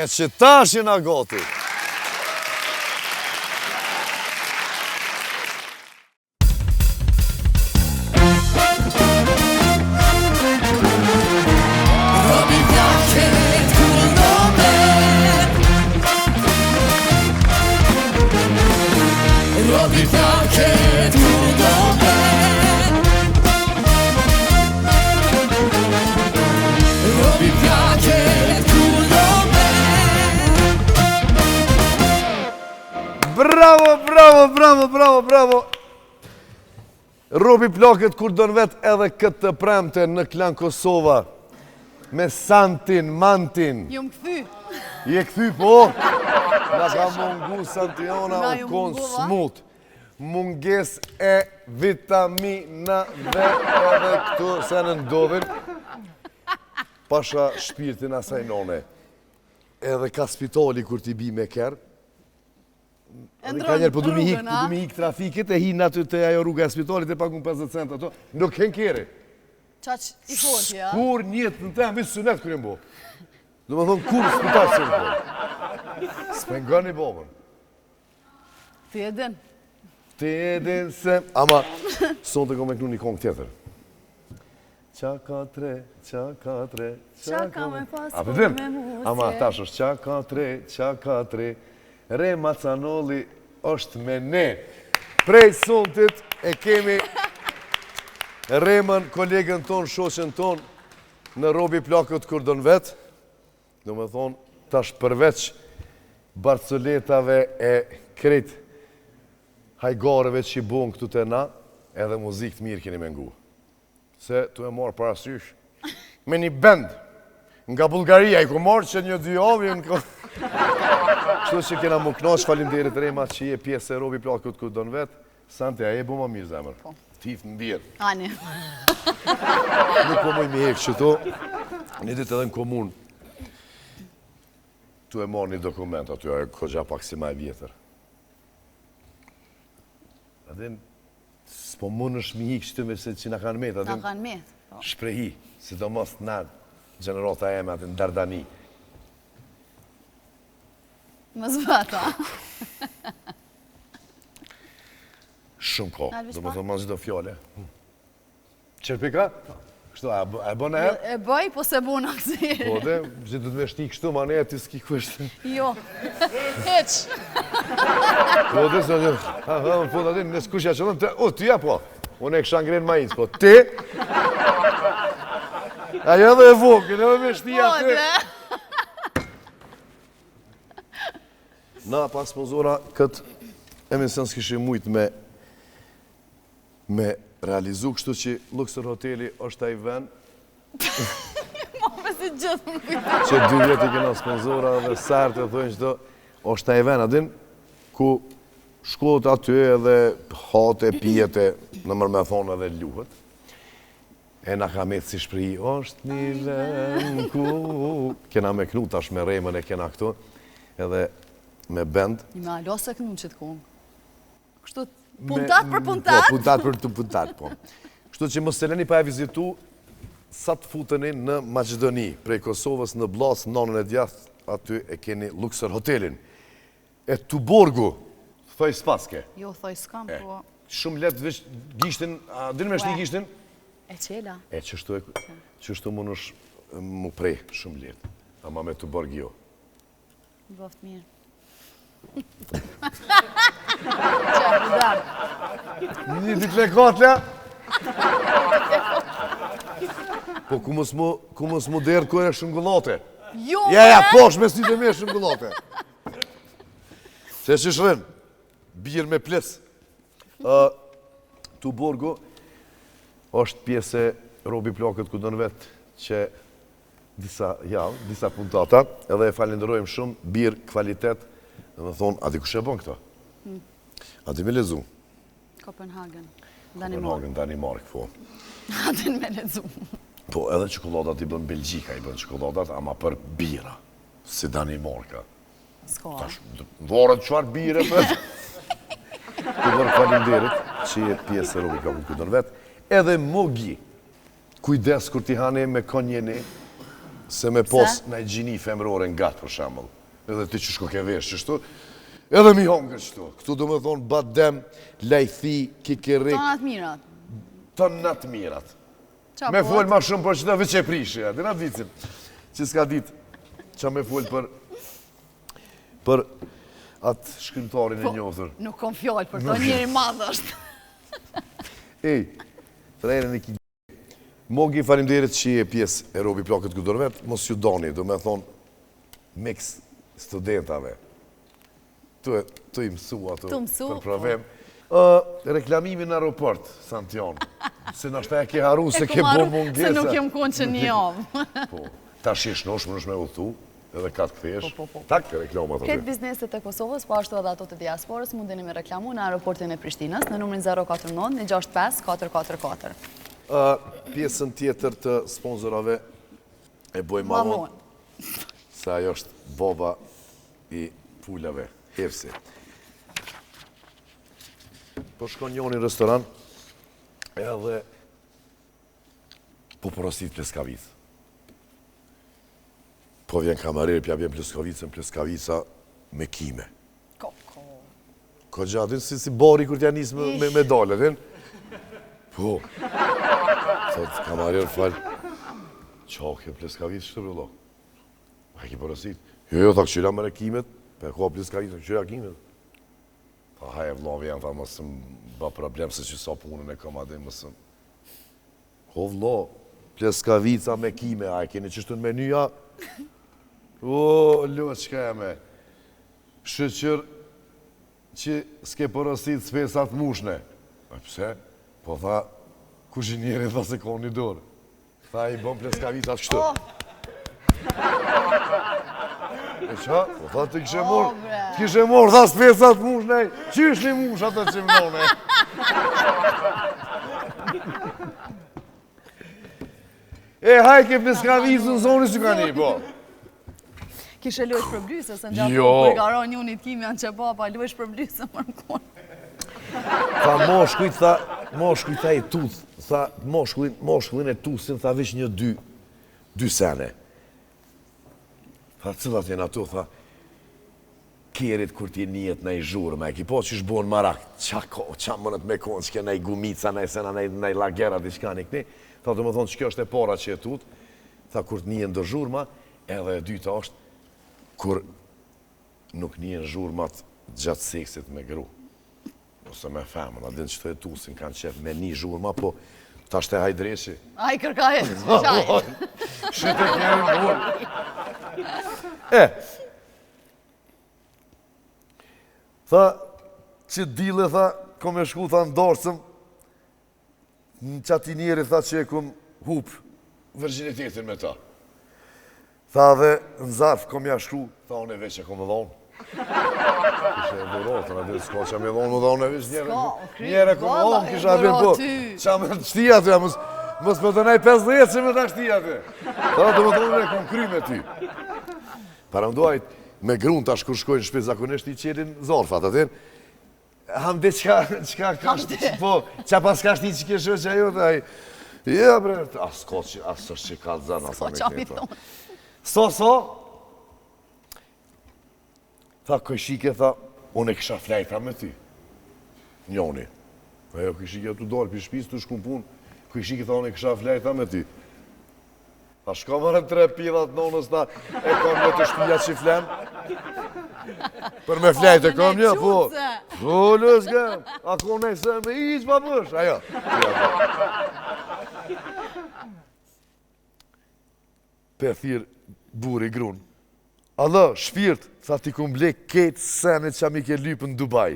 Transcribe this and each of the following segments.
që tash jena gati. Bravo. Robi plakët kur don vet edhe këtë premte në Klan Kosova. Me Santin, Mantin. Jom këthy. Je këthy, po? Nga ka mungu Santiona o konë smut. Munges e vitaminave edhe këtu se në ndodhin. Pasha shpirtin asaj none. Edhe ka spitali kur t'i bi me kërë. Ka njerë, po du mi hik trafikit e hinë aty të ajo rruga e spitalit e pakun 50 cent ato. Nuk hen kjeri. Qaq i fort, ja? Kur njët në temë, visë sunet kërë mbo. Do më thonë, kur spital se në po. S'pengani bobën. Ti e din. Ti e din se... Ama, sonë të kom e knu një kongë tjetër. Qa ka tre, qa ka me pas po me muzje. Ama, tash është qa ka tre, Re Macanoli është me ne. Prej sontit e kemi Remën, kolegën ton, shoqen ton, në Robi plakët kur dën vetë. Do me thonë, tash përveç barcoletave e krejt hajgareve që i bon këtu të na, edhe muzikë të mirë keni me ngu. Se tu e marë parasysh me një bend nga Bulgaria, i ku marë që një dy avë, kështu që kena më knosh, falimderit Rema që je pjesë e Robi plakët kur dën vetë. Santi, a je bu ma mirë zemër. Tif në birë. Ani. Nuk po moj me hekë që to, një ditë edhe në komunë, tu e marë një dokument, aty e këgja pak si ma e vjetër. Adin, s'po mund është mi hikë që të me se që na kanë metë, adin, Na kanë metë. shprehi, si do mos në gjenerata e me, adin, Dardani. Më zbata. Shumë ko, do më thonë ma zhdo fjole. Qërpika? Kështu, a e bon e herë? E bëj, po se bu në akzirë. Po dhe, gjithë du të me shti kështu, ma ne e ti s'ki kështë. Jo, heq. Po dhe, se në fund atin, nësë kushja qëllën, o, ty ja po, unë e kësha ngrenë ma incë, po ti, ajo dhe e vokën, edhe me shti aty. Na, pas sponsora, këtë emision s'kishim mujtë me realizu, kështu që Luxor Hoteli është taj vend Ma me si gjithë më kujtë. që 2 vjetë i kena sponsora dhe sartë e thojnë qëto, është taj vend, adin, ku shkot aty edhe hate, pijete, në mërë me thonë edhe luhet. E na ka metë si shprihi, është një vend ku... Kena me knu tash me Remën e kena këtu, edhe me bend. Një me alose kënu që të kongë. Kështu puntat për puntat? Po, puntat për të puntat, po. Kështu që mos seleni pa e vizitu, sa të futeni në Macedoni, prej Kosovës në Blas, nonën e djathë, aty e keni Luxor Hotelin. E Tuborgu, thoj s'paske. Jo, thoj s'kam, po... Shumë letë veç gishtin, a dinë me shti gishtin? E qela. E qështu mund është mu prej shumë letë, ama me Tuborg jo. Bëft mirë. Qa, budar. Një ditë le katëla? Po ku mos mu derë kërë e shëngullate? Jo, Ja, posh me s'nite me shëngullate. Se që shërën, birë me ples. Tuborgu është pjesë e Robi plakët ku dënë vetë që disa puntata, edhe e falenderojmë shumë, birë, kvalitet, dhe me thonë, a di kush e bon këto? A di me lezu? Kopenhagen, Danimark, po. A di me lezu. Po, edhe qokoladat i bën Belgjika, i bën qokoladat, ama për bira, si Danimarka. S'ka. Vorët qëfar bire, për? Të vërë falinderit, që je pjesë e Robi plakët ku dënë vetë, edhe Mogi, kujdes kur t'i hane me konjeni, Se me pos në i gjini femrore në gatë, për shambull. Edhe ti që shko ke vesh qështu, edhe mi hongër qështu. Këtu do me thonë badem, lajthi, kikirik. Tonat mirat. Tonat mirat. Me folë ma shumë për që da veq e prishë, dhe na vicim. Që s'ka ditë që me folë për atë shkrimtarin e njohëtër. Nuk kom fjallë për të njëri madhë është. Ej, trejnë në ki... Mogi, falimderit që je pjesë e Robi Plakët Kudorvet, mos ju doni, do me thonë mix studentave. Tu i mësu ato për provem. Reklamimi në aeroport, Santion. Se nështë e ke haru, se ke bo mungesa. Se nuk jem konë që një javë. Po, ta shish nosh, më nështë me uthu, edhe ka të këthesh. Tak, reklamat atë. Këtë bizneset e Kosovës, po ashtu edhe ato të diasporës, mundeni me reklamu në aeroportin e Prishtinës, në numrin 049 165 444. Pjesën tjetër të sponsorave e boj mamon, se ajo është boba i pullave, hersi. Po shkon njoni në restoran, edhe po porosit pleskavicë. Po vjen kamarir, pja vjen pleskavica me kime. Ko gjatë, si bori kur t'ja nisë me dole, din? Po. Thot, kamarir falë, qa ke pleskavicë shtë rëllo? A ki porosit? Jo, ta këshyra më në kimet, pe ka pleskavicë, këshyra kimet. Ta haje vlovi janë, ta mësëm ba problem se që sa punën e kam adhe mësëm. Ko vlo, pleskavica me kime, a e keni qështu në menuja? O, lo, qka e me? Shëqër që s'ke porosit s'pesat mushne. A pëse? Po tha, kuzhinjeri tha se ka një dorë. Tha i bom pleskavicat kështu. E qa? Po tha të kishe morë, tha s'pesat mushne, qysh një mush atë që mënone? E hajke pleskavicë në zoni që ka një, po. Kishe lojsh për blysë, se në gjatë përgaron një unit kimi janë që pa lojsh për blysë më në konë. Tha moshkujt tha i tuth, tha moshkullin e tuthin, tha vish një dy sene. Tha cilat jenë ato, tha kerit kur ti njet në i zhurë, me e ki po që shbonë marak, qa mënët me konë, që ke në i gumica, në i sena, në i lagera, diçka një këni. Tha të më thonë që kjo është e para që e tut, tha kur të njen dë zhurma, edhe e dyta është kur nuk njen zhurmat gjatë seksit me gru. Ose me femën, a din që të e tusin kanë qef me një zhurma, po ta shte hajdreshi. A i kërkaj, qaj. Shite kjerën në ullë. Tha, që dile, tha, kom e shku, tha, ndorsëm, në qati njeri, tha, që e kom hupë virginitetin me ta. Tha dhe, në zarf, kom ja shku, tha, unë e veç e kom e dhonë. Kishe e dorotën, a dhe s'ka që me dhonë, më dhonë e veç njere kom e dhonë, kisha e po, qa me të shtia të, mës për të nej 50 që me të shtia të. Tha, të më thonë, e kom kry me ty. Para mduajt, me grunë tash kur shkojnë shpet zakonisht i qelin zorfat, atin. Hamde qka kashti, po, qa pas kashti që ke shë që ajo, dhe aj, ja bre, as është që ka të zanë, asa me këta. So, tha, këshike, tha, unë e kësha flajta me ty, njoni. Ajo, këshike, tu dorë, për shpis, tu shkum pun, këshike, tha, unë e kësha flajta me ty. Tha, shka mërë 3 pilat nonës, ta, e kam një të shpija që flen. Për me flajt e kam një, po. Po, lësë, ako ne se me iqë pa bësh, ajo. Per thirë buri grunë. Allah, shpirt, tha ti kum blek ketë senet që mi ke lypë në Dubai.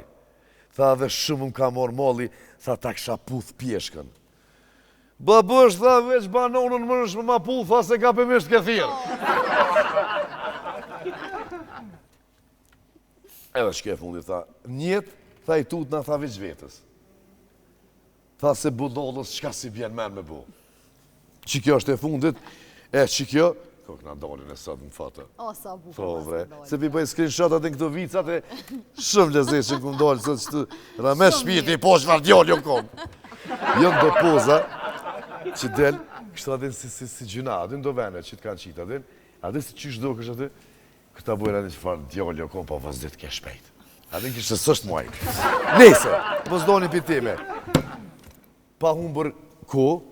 Tha dhe shumë më ka morë molli, tha ta kësha puth pjeshkën. Babësh, tha veç banonën më nëshme ma puth, tha se ka pëmisht ke thirë. Edhe shke fundi, tha, njetë, tha i tut na tha veç vetës. Tha se budollës, qka si bjen men me bu. Që kjo është e fundit, që kjo, kokë na dolin e sot në fatë. O, sa bukur. Po, vre, se pi bëj screenshot atë në këto vicat e shumë lezeshën këmë dolin, sot që të rames shpiti, po shvar djoll jo kom. Jënë do poza që del Kështë adin si gjuna, adin do vene që të kanë qitë, adin si qysh do kështë aty, këta bujnë adin që farë djallë, jo kom, pa vëzdit ke shpejt. Adin kështë sështë muaj. Nese, vëzdoni pitime. Pa humbër ko,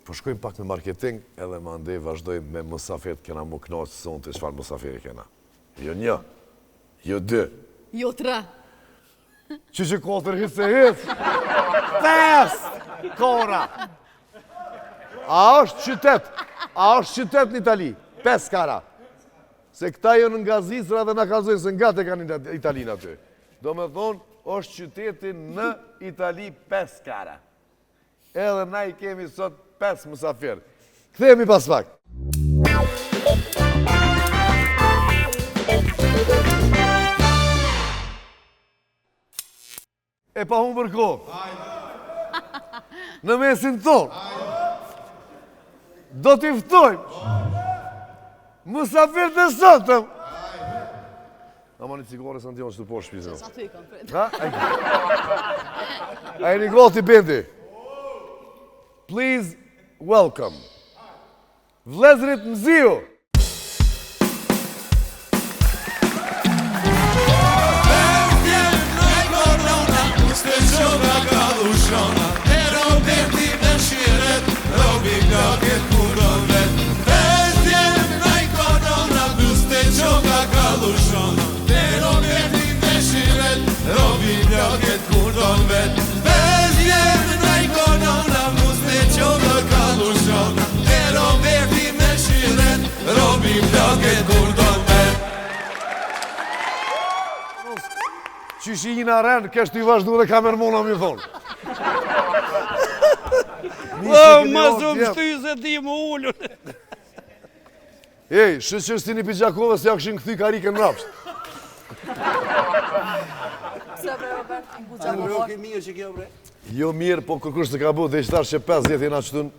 po shkojmë pak me marketing, edhe ma ndej vazhdojmë me mësafet, kena mu knaqë së sonë të shfarë mësaferi kena. Jo 1, jo 2. Jo 3. Që 4 hitë se hitë. 5 kora. A është qytet në Itali, 5 kara. Se këta jënë nga Zisra dhe nga kalzojnë se nga të kanë Italinë aty. Do me thonë, është qytetin në Itali 5 kara. Edhe na I kemi sot 5 musafirë. Kthehemi pas pak. E pa humbër kohë. Në mesin tonë. Do t'i ftojmë. Musafirë të sotëm. Ama një cigare së në tjonë që të po shpizë. Sa të I kam prit. A e një goti bendi. Please welcome. Vlezrit Mziu. Qyshi I në arenë, kështë I vazhdu dhe kamermona mi thonë. Ma zëmë shty se ti më ullun. Ej, shëqërsti një Pijakove se ja këshin këthy karike në rapsht. Pse bre Robert, I Buxhakovor. Mirë që kjo bre. Jo mirë, po kërkush se ka bu, dhe ishtar që 50 jena qëtun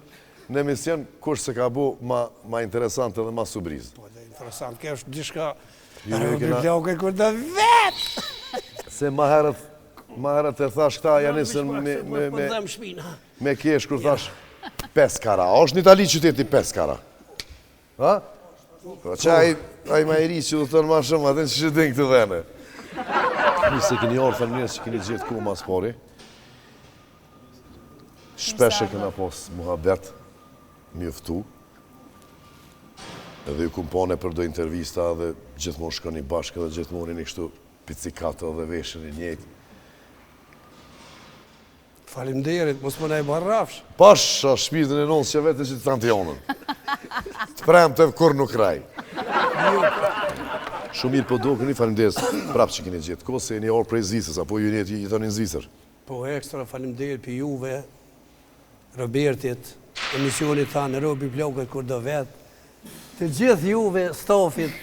në emision, kush se ka bu ma interesant edhe ma subrizë. Po dhe interesant, kjo është dishka Biblioke kur të vetë. Se ma herët e thash këta janë nisën me kesh kur thash 5 kara. A është në Itali qyteti 5 kara? Ha? Po që a I ma I ri që du tënë ma shumë, atë që shëtin këtë vene. Një se keni orë thënë njës që keni gjithë ku ma spori. Shpeshe këna pos muhabet, mjëftu. Edhe ju kumpone për do intervista dhe gjithmonë shkoni bashkë dhe gjithmonë një kështu pizzicato dhe veshën I njëjtë. Faleminderit, mos më na I barrafsh. Pasha shpirtin e nonës që vetë që të tanë të jonën. Të premë të kur nuk raj. Shumë mirë po do këni faleminderit prapë që keni gjithë. Ko se një orë prej Zvisës, apo ju njëtë jetoni në Zvisër? Po ekstra faleminderit për juve, Robertit, emisionit thanë, Robi Plokët kur do vetë. Të gjithë juve, stafit,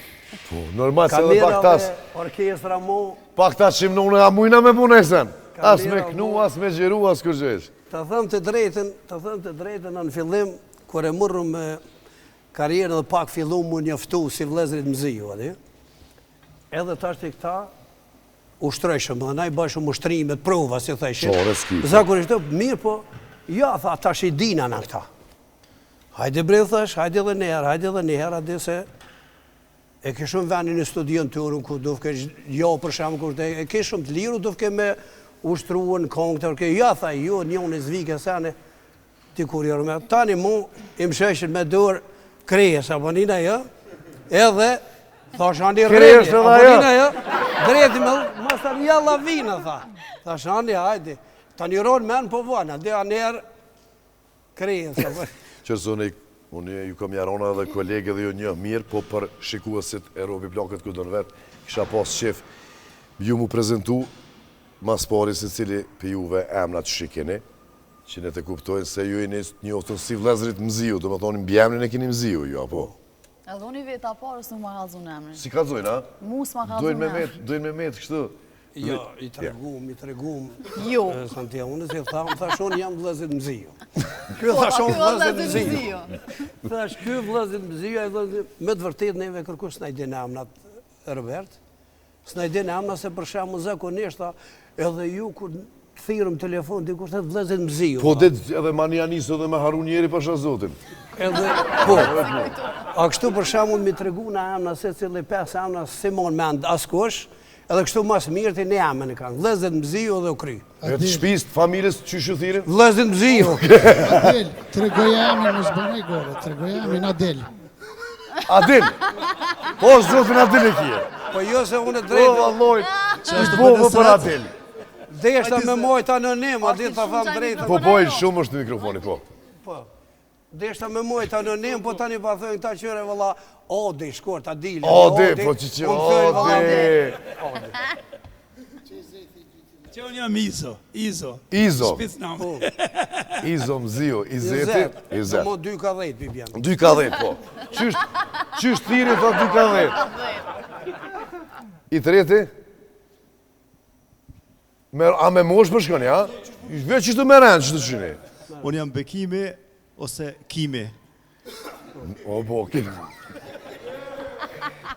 Po, normal se edhe pak tas. Orkestra mu. Pak tas që më a mujna me punesen. As me knu, as me gjeru, as kërgjesh. Të thëmë të drejten në fillim, kër e mërru me karierën dhe pak fillu mu njëftu si vlezrit Mziu, edhe tash të këta ushtrejshëm, dhe na I bashëm ushtrimet, prova, si thëshim. Qore s'ki. Zakonisht të mirë, po, ja, tha, tash I dina në këta. Hajde bre, thash, hajde dhe njerë, adi se e këshëm venin në studion të urën, ku dufke, jo për shemë, kur e këshëm të liru, dufke me ushtruën, kongëtër, ja, tha, jo, njën e zvike, sene, ti kur jërë me, tani mu, I më sheshin me dorë krejes, apo nina, ja, edhe, thash, andi rreni, apo nina, ja, drejti me, mas të një lavina, thash, andi, hajdi, ta një ronë men, po vana, dhe anerë krejes, apo. Qërësone, unë ju kam jarona dhe kolege dhe ju një mirë, po për shikuesit e Robi Plokët këtë në vetë, kisha pas qef, ju mu prezentu mas pari se cili për juve emna që shikeni, që ne të kuptojnë se ju I njoftën si vlezrit Mziu, do me thonë mbjemnin e kini Mziu ju, apo? Edhe unë I veta parës nuk ma kalzun emrin. Si kalzojnë, a? Mu s'ma kalzun emrin. Dojnë me metë kështu? Jo, I tregum. Jo. Santia, unë si thashon jam vlezrit Mziu. Ky thashon vlezrit Mziu. Thash, ky vlezrit Mziu, me të vërtet neve kërkush s'na I din emnat, Robert. S'na I din emnat se për shemë zakonisht, edhe ju kur thirëm telefon, dikush të vëllezër Mziu. Po, edhe mania nisë edhe me harun njeri pasha zotin. Edhe, po, a kështu për shembull mi tregu na emna se cili 5 emna si mon mend askush, edhe kështu mas mirë të ne emën e kanë. Vëllezër Mziu dhe Ukry. E të shpis, të familjes, që shuthirin? Vëllezër Mziu. Adel, tregoja amin mos bënej gore, tregoja amin Adel. Adil! Po, zotin Adil e kje. Po jo se unë Po, drejtë. valloj, i bohë për Adil. Deshta me mojt anonim, a di ta tham drejtë. Po, po, shumë është në mikrofoni, po. Po. Deshta me mojt anonim, po tani pa thënë këta qyre valla, Odi, shkort, Adile. Odi, po që Odi. Që unë jam Izo. Izo. Spitznam. Izo Mziu, Izeti, Izet. Mo 2 ka 10 bibjen. 2 ka 10, po. Qysht thiri, thot 2 ka 10. I treti? A me mosh për shkoni, a? Veç qështu me rëndë, qështu qëni? Unë jam Bekimi ose Kimi. O, po, Kimi.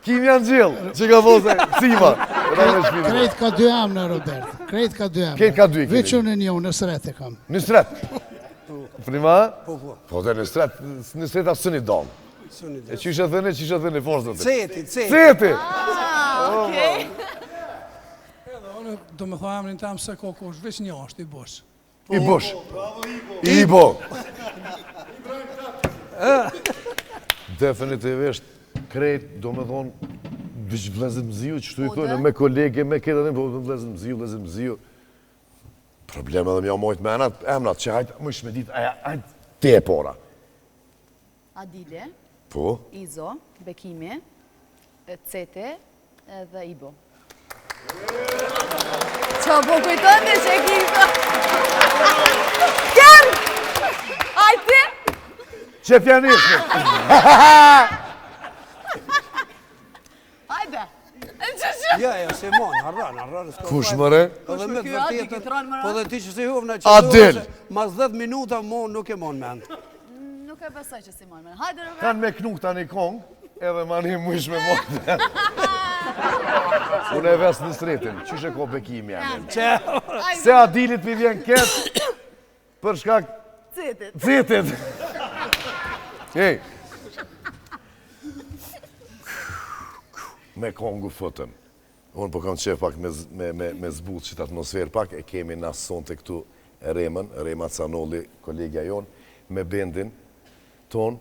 Kimi janë gjellë, që ka those, Cima. Krejt ka 2 emna, Robert. Krejt ka 2 emna. Krejt ka 2, Kimi. Veç unë një, në sret e kam. Në sret. Prima? Po. Po, dhe në sret asë sëni donë. E qyshe thëni, forës të të. Ceti. Okej. Unë do me tha emrin tam se kokosh, veç një është i bosh. I bosh. Ibo. Definitivisht, krejt, do me thonë, vëq vlezit Mziu, që shtu i thujnë, me kolege, me këtë dhe po vlezit Mziu. Probleme dhe mja mojt me emnat, që hajtë, më shme ditë, hajtë te e pora. Adile, Po? Izo, Bekimi, Cete dhe Ibo. Qa po kujton dhe që e kito? Kërë! Ajti! Që pianisme! Ajde! Ja, Simon, harran. Kush mëre? Po dhe me të vërtetën, po dhe ti që si huvna që Adil. mas 10 minuta nuk e mon mend. Nuk e besoj që Simon me. Hajde, Robert! Kanë me knuk tani kong, edhe ma një mësh me mojt. Unë e ves në sretin, qyshe ko Bekimi janë. Se Adilit pi vjen ketë, për shkak Cetit. citit. Ej. Me kongu fëtën. Unë po kam qef pak me zbut që të atmosferë pak, e kemi na sonte këtu Remën, Rema Canolli, kolegja jonë, me bendin ton,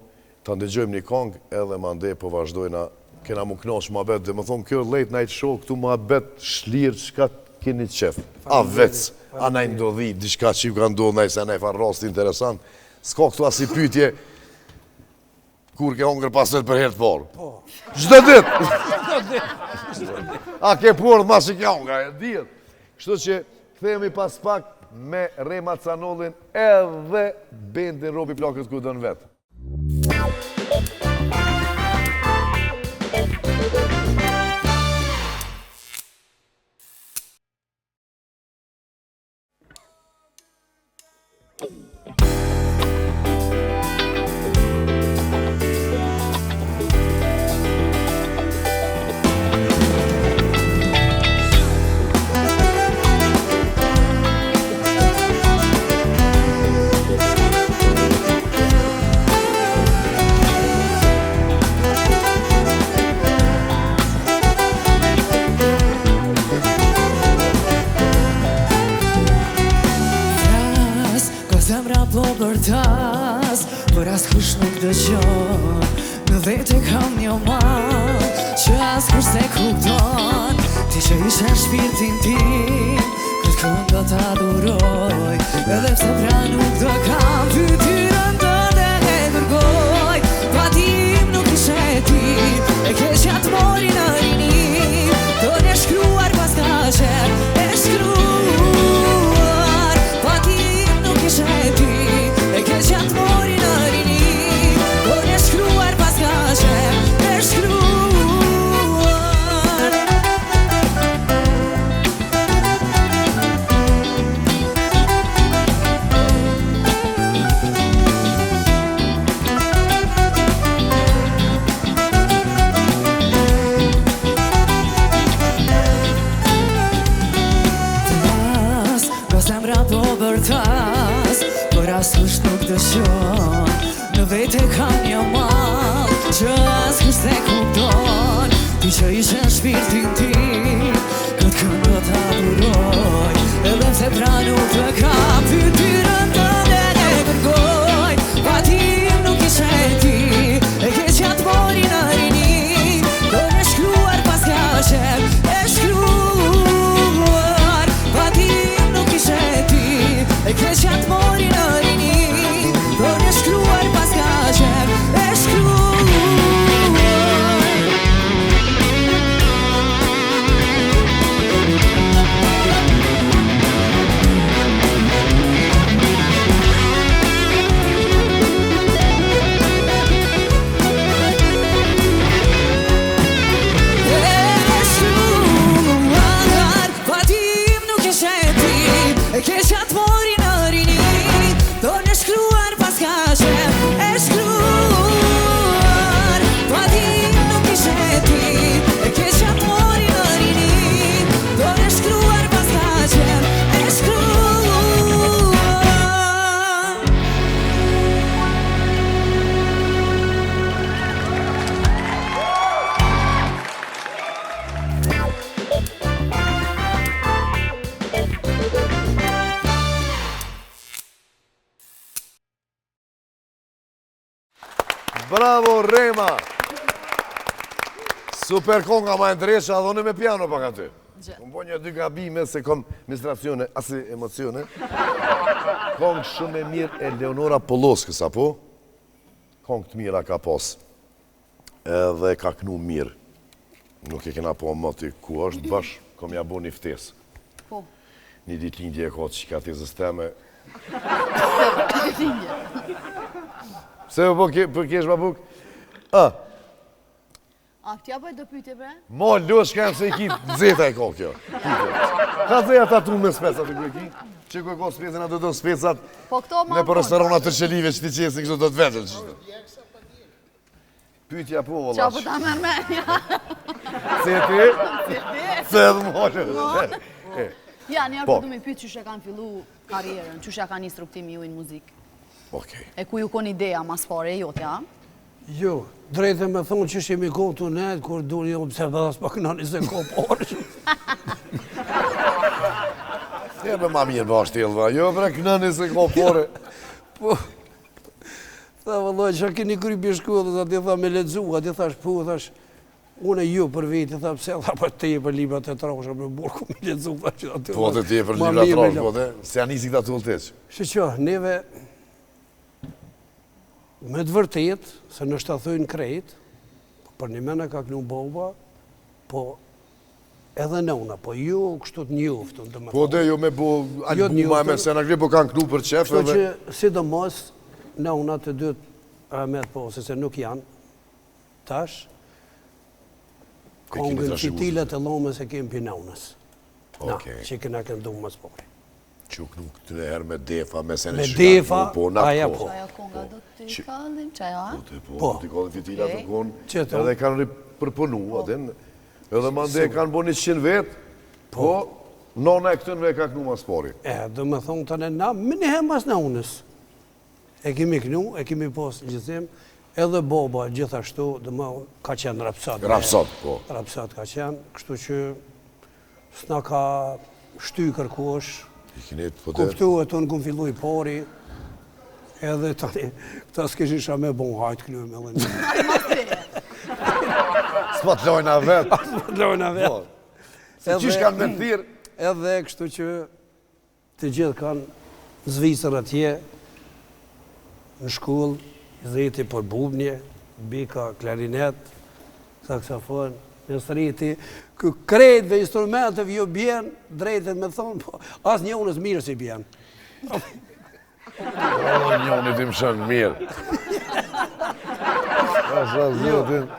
të ndëgjojmë një kongë, edhe ma ndej po vazhdojna, kena mu knosh ma bet, dhe më thonë kjo late night show, këtu ma bet shlirë, qka keni qef, a vec, a na i ndodhi, diçka që ju ka ndodhë, na i se na i fa rast interesant, s'ka këtu as i pytje, kur ke hongër paset për herë të parë. Çdo ditë! A ke porë ma që ke hongër, e dhjetë. Kështu që kthehemi pas pak me Rema Canollin edhe bendin Robi Plakët ku dënë vetë. Për as kush nuk dëgjon, në vete kam një man që as kush se kupton. Ti që ishe në shpirtin tim, këtë kënd do t'a duroj, edhe pse pra nuk do kam fytyrën tënde e dërgoj. Pa tim nuk ishe tim, e keqja t'mori në rinim, do t'e shkruar pas ka qep, e shkruar. Pa tim nuk ishe tim, e keqja t'mori në rinim, do t'e shkruar pas ka qep, e shkruar. askush nuk dëshon, në vete kam një mal që askush se kupton. Ti që ishe në shpirtin tim, këtë këndo ta duroj, edhe pse pra nuk të kam fytyrën tënde ne kërkoj. Pa tim nuk ishe ti, e ke qatë mori në rini, do në shkruar pas ka qep, e shkruar. Pa tim nuk ishe ti, e ke qatë mori në rini, do në shkruar pas ka qep, e shkruar. E ke qatë mori në rini, do në shkruar pas ka qep, e shkruar. Pa tim nuk ishe ti, e ke qatë mori në rini, do në shkruar pas ka qep, e shkruar. Bravo, Rema! Super konga ma e ndresha, dhone me piano pak aty. Kom bo një dy gabime se kom administracione, asi emocione. Kong shumë e mirë e Leonora Poloskës, apo? Kong të mira ka pos. Edhe ka knu mirë. Nuk e kena po më të ku është bash, kom ja bo një ftesë. Po. Një ditë lindje e ka të shikatizës teme. Se për kesh babuk? A, këtja bëjt do pytje bre? Mo, lush ka se i ki, zeta e ka kjo. Ka zeja ta tu me specat i kërki? Që ku e ka specën atë do specat Po këto ma në për restoranat të qelive që ti qesin kështu do të vetën. Pytja po, Qa vëllash. po ta mërmenja? Se ti? Se edhe mollë. Ja, njerë Po. po du me pytë që shë kanë fillu karierën, që shë kanë instruktimi ju në muzikë. Okej. E ku ju kon ideja mas pare e jotja? Jo, drejtë me thonë që shemi kohë të netë, kur du një observatas pa këna njëse kohë porë. Se me ma mirë bashkë tjelva, jo bre kënëni se ka pore. Po, tha vëllaj, që keni kry për shkollës, ati tha me ledzu, ati thash po, thash, une ju për veti, tha pse, tha për te për libra të trasha, me burë ku me ledzu, tha që aty. Po të tje për libra trash, po të, se janë nisi këta të ullteq. Shë që, neve, me të vërtet, se në shtathojnë krejt, për një mene ka kënu boba, po edhe nëuna, po ju kështu të njoftën të më Po dhe jo me bo albuma me se në gri, po kanë kënu për qef kështu edhe... që, sidomos, nëuna të dytë Ahmet po, se nuk janë, tash, kongën qitilet e lomës e kemë për nëunës. Na, që këna këndu më spori. Quk nuk të herë me defa, me se në Me shika, defa, po, na aja po. po. Qaja konga do t'i kallim, qaja? Po, t'i kallim fitilat të konë, Qëto? edhe kanë ripërpënu, adin, edhe mande kanë bo 100 vetë, po, nona e këtënve ka kënu ma spori. Do me thonë të në na, më një hemas në unës. E kemi kënu, e kemi posë në gjithim, edhe boba gjithashtu, dhe më ka qenë rapsat. Rapsat, po. Rapsat ka qenë, kështu që s'na ka shty kërkosh, I kinit, po dhe... kuptu e të në këmë fillu i pori, edhe tani, këta s'keshin isha me bon hajtë kënu me dhe një. S'pa të lojna vetë. Lojna vetë. Se qish kanë me të thirë. Edhe kështu që të gjithë kanë zvicër atje, në shkollë, zeti për bubnje, bika, klarinet, saksofon, në sriti, kë krejtëve instrumentëve ju bjenë, drejtët me thonë, po, asë një unës mirë si bjenë. O, njoni ti më shënë mirë. Asë zotin.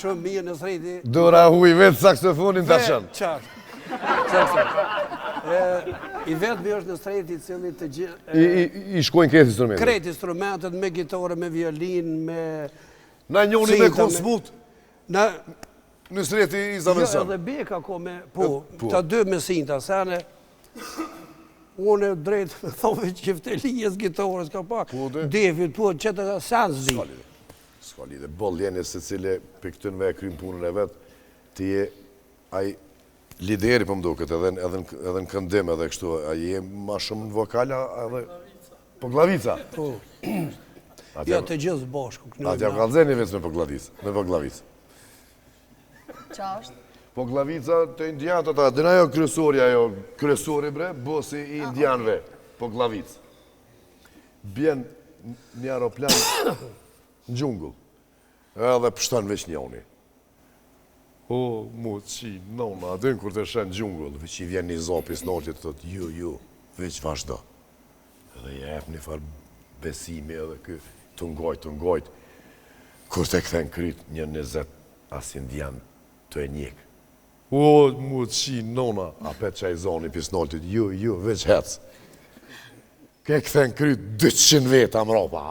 Shumë mirë në sriti. Dora huj vetë saksofonin të shënë. Qartë. I vetë mi është në sreti cili të gjithë... I shkojnë kretë instrumentet. Kretë instrumentet me gitare, me violin, me... Na njoni me konsmut. Në sreti i Jo, Zavensan. edhe beka ko me... Po, ta dy me sinta, sene... Unë e drejt, thove qiftelijes gitarës ka pak. Devit, po, që të sens di. Ska lidhe. Bolljeni se cile për këtën me e krymë punën e vetë, ti je aj lideri për mduket, edhe në këndim edhe kështu, a je ma shumë në vokala edhe... Po glavica? Po. Ja të gjithë bashku. Atja ka zeni veç me po glavica. Qa është? Po glavica të indianët ata, dina jo kryesori bre, bosi i indianëve, po glavica. Bjen një aeroplan në gjungull, edhe pështan veç njoni. O, mu qi, nona, adin kur të shenë gjungull, veç i vjen një zopis notit të thotë, ju, veç vazhdo. Edhe jep një farë besimi edhe kë, të ngojt. Kur të këthen kryt një 20 as indian të e njek. O, mu qi, nona, apet që a i zoni pisnoltit, ju, veç hec. Ke këthen kryt 200 veta mropa,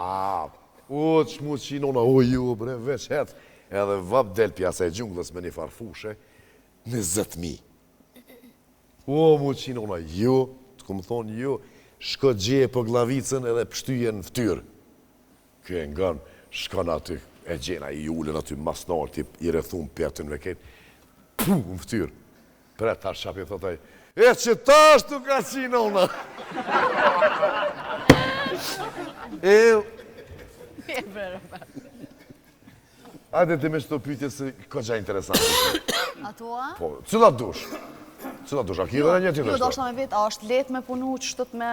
o, që mu qi, nona, o, ju, bre, veç hec. Edhe vap del pjasa e gjunglës me një farfushe, 20.000. O, mu qi, nona, ju, të këmë thonë, ju, shko gjeje për glavicën edhe pështyje në ftyrë. Kë e nganë, shkon aty, e gjena i ullën aty masnarë, i rethun pjetën me ketë, në ftyrë. Pre ta shapi thotaj, e që ta është të ka qinë ona. Ajde të me shto pytje se ko gja interesantë. Atua? Po, cëllat dush? A ki dhe një tjetër Jo, do është me vetë, a është letë me punu që shtët me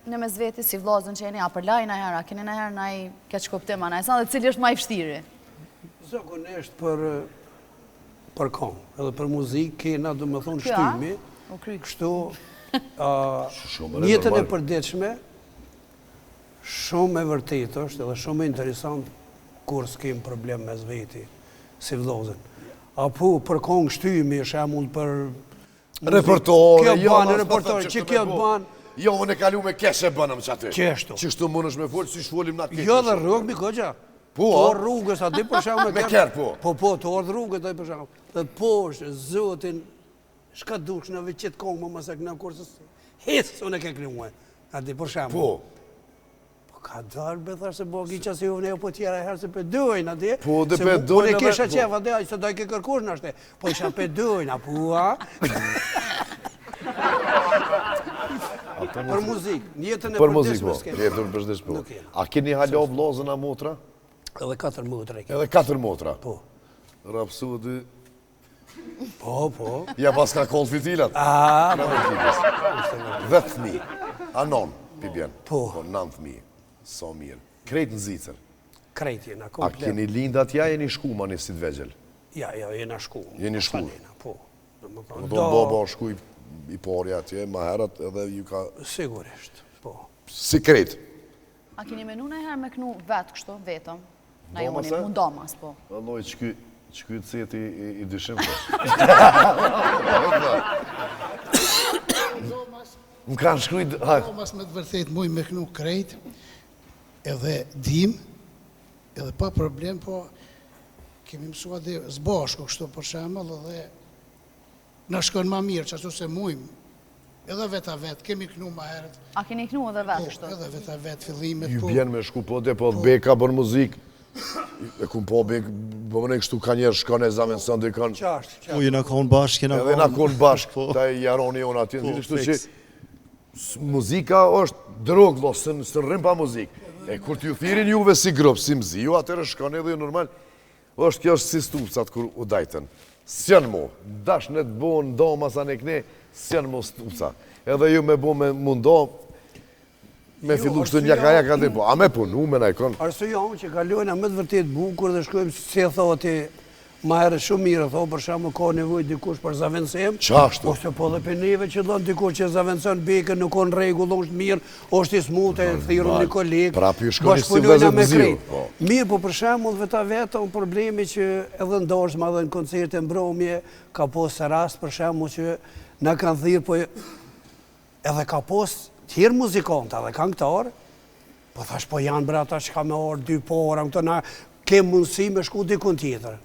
në mes veti si vlozën që jeni, a për laj në herë, a keni në herë në i keq kuptim, a në i sanë dhe cili është ma i fështiri? Zakonisht për kong, edhe për muzikë, kena do me thonë shtymi, kështu njëtën e përdetshme, shumë e vërtet është edhe shumë e interesant kur s'kem problem me zveti si vlozën. Apo për kong shtymi, shemull për repertore, që kjo të banë. Jo, unë e kalu me keshe bënëm që aty. Qeshtu. Qështu mund është me folë, si shfolim në atë Jo dhe rrugë, mi koqa. Po, të orë rrugës, a di për shamë me kërë, po. Po, të orë rrugës, a di për shamë. Dhe poshtë, zotin, shka dush në veqet kongë, më mëse këna kursës, hesë, unë e ke krimuaj, a di për shamë. Po. Ka darë, be tharë se bogi që si unë e po tjera herë se për dojnë, a di? Po, dhe për dojnë. Unë e kisha qef, a di, se dojnë ke kërkush në ashte, po isha për dojnë, a pua. Për muzikë, njëtën e përdeshme s'ke. Njëtën e përdeshme, po. A keni halo vlozën a motra? Edhe 4 motra e keni. Edhe 4 motra? Po. Rapsudi... Po. Ja pas ka kollë fitilat? A, 10.000. Anon, pibjen. Po. 9.000. So mirë. Krejt në zicër. Krejt jena, A komplet. keni lindat ja, jeni shku ma një si të vegjel? Ja, jena shku. Jeni shku? Po. Do baba shku i pari atje, ma herat edhe ju ka... Sigurisht, po. Si krejt? A keni menu në herë me knu vetë kështu, vetëm? Na joni, Domase? mundomas, po. Alloj, qëky të ceti i dyshim të. Më kanë shkrujt... Mas me të vërtet muj me knu krejt, edhe dim, edhe pa problem, po kemi mësua dhe zbashku kështu për shemëll, edhe në shkon ma mirë, që ashtu se mujmë, edhe veta vetë, kemi knu ma herët. A keni knu edhe vetë kështu? Edhe veta vetë, fillimet, Ju po. bjen me shku po dhe po beka për muzik. E kum po bek, po më ne kështu ka njerë shkone zamen së ndikon. Qashtë. Po, jena konë bashkë, jena konë... Edhe na konë bashkë, ta i jaroni jonë atje. Kështu që muzika është drogë, së rrim pa muzikë. E kur t'ju thirin juve si grupë, si mziju, atërë shkone edhe ju normal. është kjo është si stupcat kur u dajten. S'janë mu, dash në të bo në do masa në këne, s'janë mu stupca. Edhe ju me bo me mundo, me fillu kështu një ka dhe po, a me punu me na ikon. Arsujom që kalojna me të vërtet bukur dhe shkojmë si e thoti, ma herë shumë mirë, thonë për shamë ka nevojë dikush për zavencem. Qashtu? Ose po dhe për neve që dhënë dikush që zavencon bekën nuk o në regull, është mirë, është i smutë, e thirëm një kolegë. Prapë ju shkoni si vëzët në zirë. Mirë, po për shamë dhe ta vetë, unë problemi që edhe ndoshë ma dhe në koncerte mbromje, ka posë rast për shamë që në kanë thirë, po edhe ka posë tjerë muzikanta dhe këngëtarë, po thash po janë brata që ka me orë, 2 pora, këto na ke mundësi me shku dikun tjetër.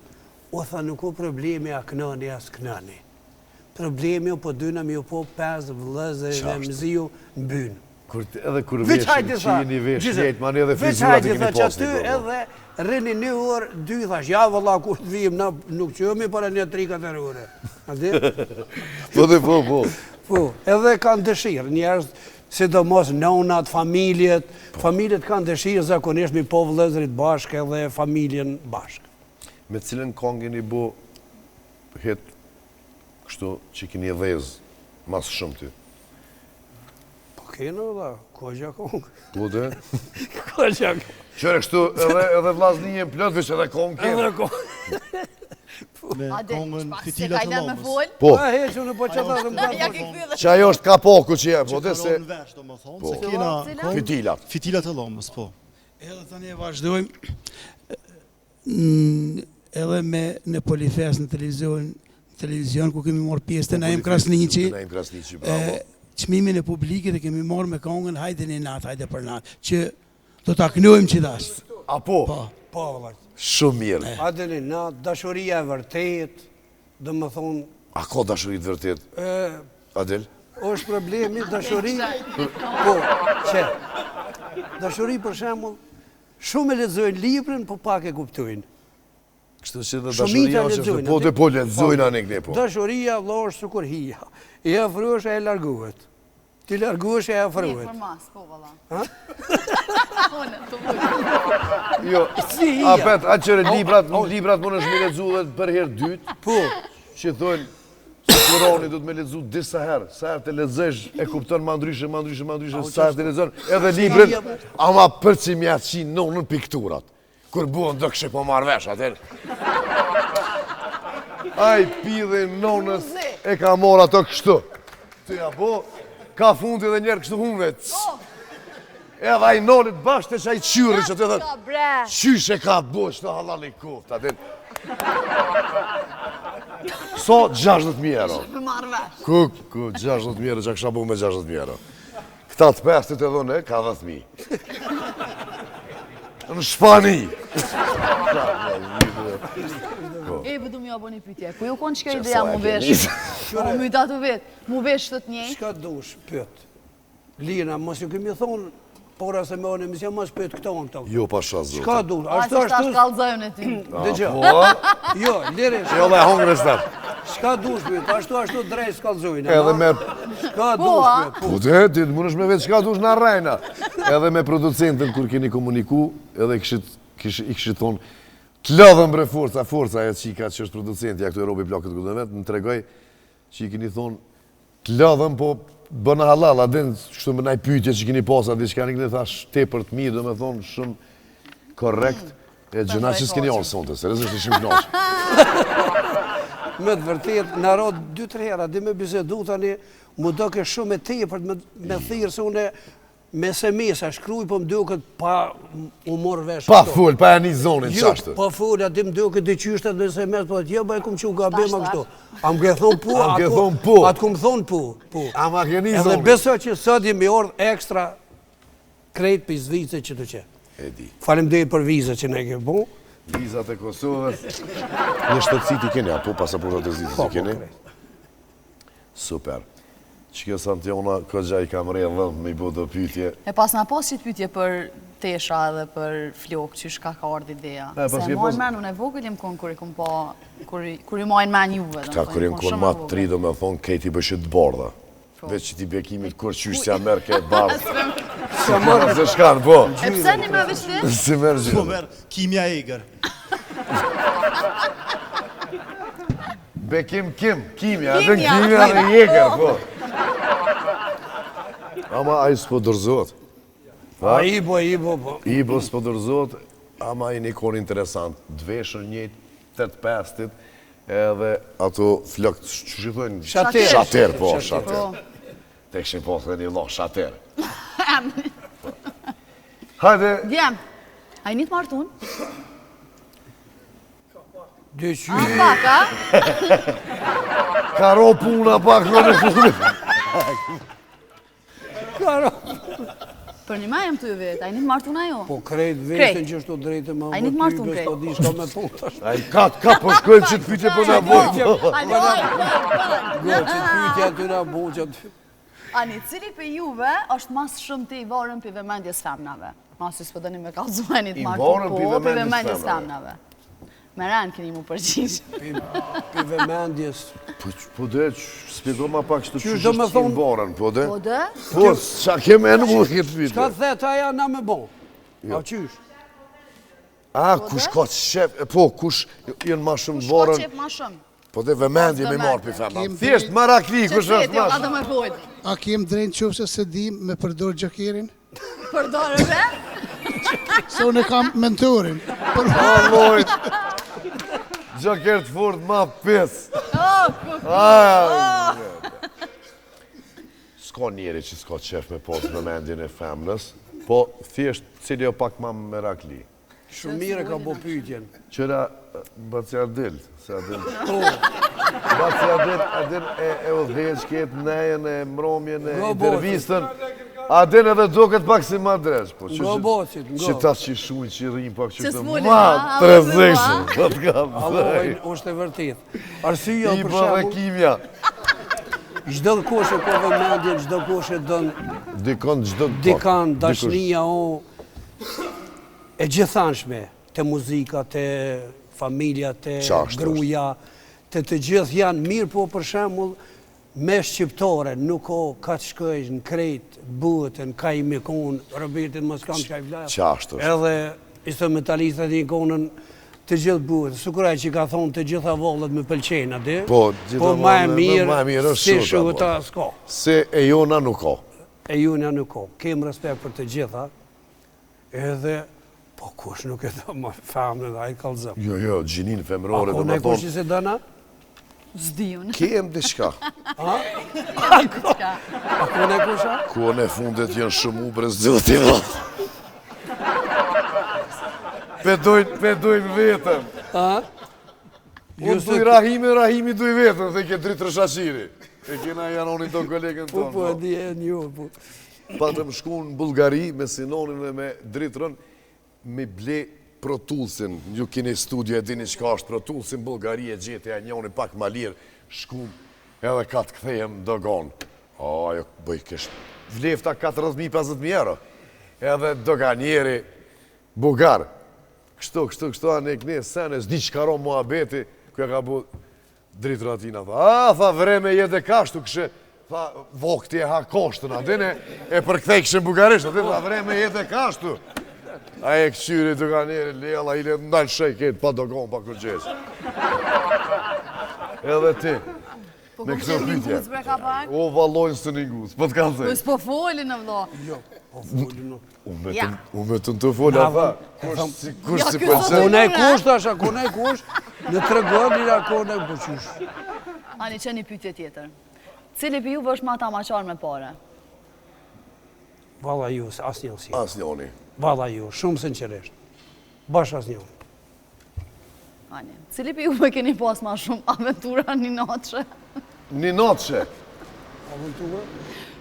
O tha nuk o problemi a kënëni as kënëni. problemi po dyna mi po 5 vëllezër dhe mziu në bynë. Edhe kur veshin, që jeni vesh njëjtë, ma edhe frizurat i keni pas një bërë. Edhe rrini 1 orë, 2 thash, ja vëlla kur të vijim, na nuk qëmi para një 3-4 ore. Po. Po, edhe kanë dëshirë, njerëz, sidomos nonat, familjet kanë dëshirë zakonisht mi po vëllezërit bashkë edhe familjen bashkë. Me cilën kongin i bo hetë kështu që keni dhezë mas shumë ty? Keno dhe, Kogja kongë. Po dhe? Kogja kongë. Qërë kështu edhe vlazni jem plot, veç edhe kongë kene. Edhe kongë. Me kongën fitilat të lomës. Po. A heqë, unë po qëta të më të që ajo është kapoku që jem, po dhe Që se... kalon vesh, do më thonë, se kena Fitilat. fitilat të lomës, po. Edhe tani e vazhdojmë edhe me në Polifest në televizion ku kemi marrë pjesë të Naim Krasniqi. Naim Krasniqi, bravo. Çmimin e publikit e kemi marrë me kongën Hajde në natë, hajde për natë, që do ta kënojmë që dash. A po? Po, vëllaj. Shumë mirë. Hajde në natë, dashuria e vërtet, dhe më thonë... A ko dashurit vërtet? Adel? është problemi, dashuri... Po, që? Dashuri, për shembull, shumë e lexojnë librin, po pak e kuptojnë. Kështu që dhe dashuria është po dhe po lexojnë anë këne po. Dashuria, Allah është sukur hija. I afrohesh e largohet. Ti largohesh e afrohet. Për mas, po valla. Ha? Unë, të vujë. Jo, Si hija? apet, atë qëre librat më nëshme lexu dhe për herë dytë, Po, që thonë, që Kurani du të me lexu disa herë, sa herë të lexesh e kupton ma ndryshe, sa herë të lexon, edhe librin, ama për që mja qinë nonën pikturat. Kur buon do kështë po marrë vesh, atër. Aj, pidhe nonës e ka morë ato kështu. Të ja po, ka fundi dhe njerë kështu hunve. Edhe aj nonët bashkë të qaj qyri që të dhe qysh e ka bo që të halali koft, atër. So, 60.000 euro. Për marrë vesh. Ku, 60.000 euro që kësha bu me 60.000 euro. Këta të pestit e dhune, ka 10.000. Në Shpani. E, bëdu mi abo një pytje. Ku ju konë që kjo ideja mu vesh? Mu myta të vetë. Mu vesh të të njej? shka dush, pyet. Lina, mos ju kemi thonë, pora se me onë emision, mos pyet këto në këto. Jo, pasha zote. Shka dush, Ashtu ashtu shkallëzojnë e ty. Dëgjë. Po, Jo, lirisht, jo dhe hongre stat. shka dush pyet, ashtu drejt s'kallzojnë. Edhe me... Shka dush pyet. Po dhe, ti të mund është me vetë qka dush në rejna. Edhe me producentën, kur keni komuniku, edhe i këshit thonë, të lodhëm bre forca e qika që është producentja këtu e Robi Plakët Gudëmet, në tregoj që i keni thonë, të lodhëm, po bëna halal, adin, kështu më naj pytje që keni posa, di që ka një këni thash, te për të mirë, do me thonë, shumë korrekt, e gjëna që s'keni orë sonte, seriosisht e shumë knaqë. Me të vërtet, në rod 2-3 hera, di me bisedu tani, mu do ke shumë e tepër me thirë se une me SMS-a shkruj, po më duket pa u morë vesh. Pa full, pa e një zonin Jo, qashtë. pa full, aty më duket dhe qyshtet dhe SMS, po atë jo, ba e kumë që u gabim a kështu. A më ke thonë po, A më ke thonë po. atë kumë thonë po. Ama ke një Edhe zonin. beso që sot jemi orë ekstra krejt për vize që të që. E di. Falem dhe për vize që ne ke bu. Vizat e Kosovës. Në shtetësit i keni, apo pasaportat e zizës i keni? Super. Që kjo Santiona, këgja i kam rejë dhëmë me i bo do pytje. E pas na pas që të pytje për tesha dhe për flokë, që shka ka ardhë ideja. E, pas Se ke mojnë pas- men, unë e vogël jem konë kur i kom pa, kur i mojnë men juve. Ka kur jem konë ma 3 do me thonë, kejti bëshit bardha. Veç që ti bekimit kur qysh që merë këtë bardhë. Se marë se shkanë, po. E pse një me vështi? Si merë Po gjithë. merë Kimja Eger. Bekim kimja, edhe Kimja. kimja dhe jeker, po. Ama a i s'po dërzot. A i bo, po. I bo s'po dërzot, ama i një konë interesant. Dveshën njëjtë, 8-5-tit, edhe ato flokët, që që thënë? Shater. Shater, po, shater. Po. Te këshin po thënë një loh, shater. Hajde, Djem, a i një të martun? Dhe që... A pak, a? ka ro puna pak në në fundit. Për një ma jem të ju vetë, a i një të martuna jo? Po krejt vetën që shto drejtë më A i një të martun krejt? Po di shka me puntash. A i ka po shkojmë që të pytje për nga bojë. Go, që të pytja të nga bo që të... Ani, cili për juve është mas shumë të i varën për vëmendjes femnave? Masë s'po dëni me kalëzua një të martun, po për vëmendjes femnave. Me rënë keni mu përgjish. Për vëmendjes... Po dhe, spjego ma pak shtu që do me shtu në barën, po dhe? Po dhe? Po, qa kemë e në mu këtë pytje? Shka the ta ja na me bo? A qysh? A, kush ka qef, po, kush jenë ma shumë Kush ka barën? qep ma shumë? Po dhe vëmendje me marë për femna. Thjesht, marakli, kush është ma A do me pojtë? A kem drejnë qofse se dim me përdor gjokerin? Përdore me? Se unë e kam mentorin. O, lojt! Gjoker të furt ma pes. S'ka njeri që s'ka qef me posë vëmendjen e femnës, po thjesht cili o pak ma merakli. Shumë mire ka bo pytjen. Qëra, bëci Adil, se Adil. Bëci Adil e udhejnë shket nejen e mromjen e intervistën. Adil edhe duket pak si ma dresh, po. Nga bocit, nga. Që ta që shujnë, që rrinë pak që Që të s'mullin, ma a, të rezeshën. Po të kam Allo, dhej. është e vërtit. Arsyeja I për bë dhe shembull, kimja. çdo koshe ka vëmendjen, çdo koshe don Dikon gjdo të dikan dashnia o e gjithanshme, te muzika, te familja, te Qashtë gruaja, te të gjithë janë mirë, po për shembull me shqiptare nuk o ka të shkojsh në krejt, bëtën, ka i mikon, Robertin mos kam që ka i vlasë. Qashtë është. Edhe instrumentalistat i konën të gjithë bëtë. Sukuraj që ka thonë të gjitha vollet me pëlqenë, adi? Po, gjitha ma e ma e mirë mirë, është si shuta, shuta po. s'ka. Se e jona nuk ka. E juna nuk ka. Kem respekt për të gjitha, edhe, po kush nuk e do më famën dhe a i kalzëm. Jo, gjinin femrore, Ako dhe ne më kush që thonë, se dëna? Zdijun. kem diçka. Ako ne kusha? Ku në fundet janë shumë u brez zoti vot. Pedojnë vetëm. Unë duj Rahimi duj vetëm, dhe ke dritë rëshashiri. E kena janonin të kolegën tonë. Po, di e një, po. Patëm shku në Bulgari me Sinonin dhe me dritërën me ble Protullsin. Ju keni studio e dini qka është Protullsin, Bulgari e gjete e njoni pak ma lirë, shku edhe ka të kthejem dogon. Ajo, bëj kesh, vlefta 40.000-50.000 euro. Edhe doganjeri Bugar. Kështu anë e këne sene, s'di që karo muhabeti, kërë ka bu dritër atina. Tha, vreme jetë e kashtu, këshë, tha, vokti e ha koshtën, adine, e përkthej këshë në bugarisht, adine, tha, vreme jetë e kashtu. A e këqyri doganjeri, lela, i le ndalë shejket, pa dogon, pa kërgjesh. Edhe ti. Po Me kom këto qenë një pytje. guzë bre ka pak? O, valojnë së një guzë, po të kanë Po thej. s'po folin në vdo. Jo, po folin nuk. Unë me të të folë, a tha, kush Ja, si ky pëlqen. Ako ne kush, tash, ako ne kush, në të regon, një ako ne përqysh. Ani, që një pytje tjetër. Cili për juve është ma ta maqar me pare? Valla ju, as një si. As njoni. Valla ju, shumë sinqerisht. Bash as një. Ani, cili për juve keni pas ma shumë aventura një natëshe? Një natëshe.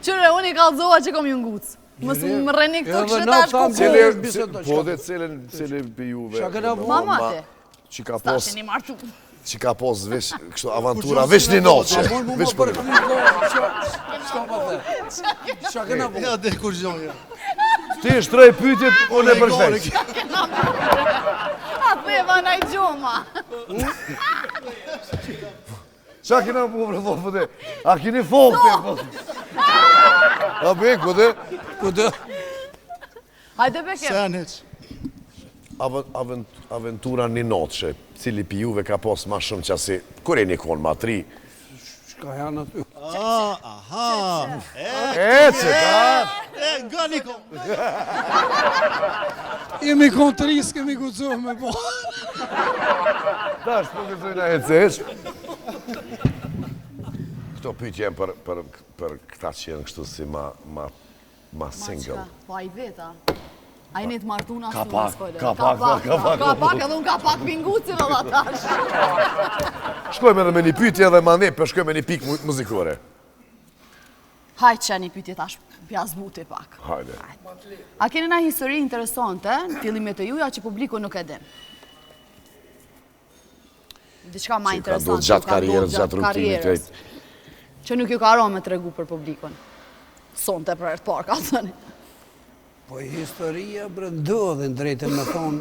Qyre, unë i kalzoha që kom ju ngucë. Mësë më rreni këto Edhe kështë na tash thamë ku që- ku. bisedoj, Po çka? dhe cili për juve. Çka kena bu? Mamate. Që ka pos, Stashe një martu. që ka pos vesh, kështu avantura, vesh një natëshe. A mund mu Vesh më për përkry, s'ka pa the. Qa kena bu? Ja, dhe kur gjoja. Ti shtroj pytjet, unë e përkthej. A theva na i gjoma. Qa kena bu, bre, thonë, po dhe? A keni folte, po? A be, ku dhe? Ku dhe? Hajde bekem. Senet. Aventura një natëshe, cili për juve ka pos ma shumë qasi, kur e një konë ma tri? Shka janë aty? Aha. E, që ta? Nga një kom. Jemi kontris, kemi guxuar me po. Ta, shpo këzojnë a hecesh. Këto pyetje jenë për këta që jenë kështu si ma single. Po a i veta. A i një të martuna Ka su pak, në skole. ka pak, edhe unë ka pak pingucin edhe tash. Shkojmë edhe me një pyetje edhe ma ne, për shkojmë me një pikë muzikore. Hajtë që një pytje tash pjazbuti pak. Hajde. A keni na histori interesante në fillimet e juja që publiku nuk e din? Diçka ma Që ka interesante. ndodhur gjatë karrierës, gjatë rrugtimit. Që nuk ju ka ro me tregu për publikun. Sonte për herë të parë, ka thënë. Po historia ndodhin drejtën me thonë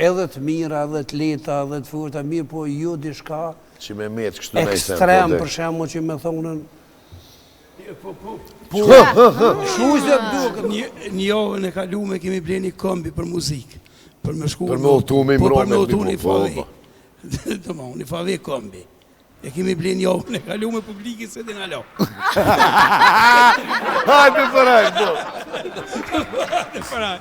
edhe të mira, edhe të leta, edhe të furta, mirë, po ju diçka Që me metë kështu në ekstrem për shembull që me thonën Shuzë duket. Një javën e kalume kemi bleni kombi për muzikë. Për me shku. Për me udhtu me Për me imromet, udhtu një po, fave. Një fave kombi. E kemi bleni javën e kalume publiki se din alo. Hajde përaj, do. Para.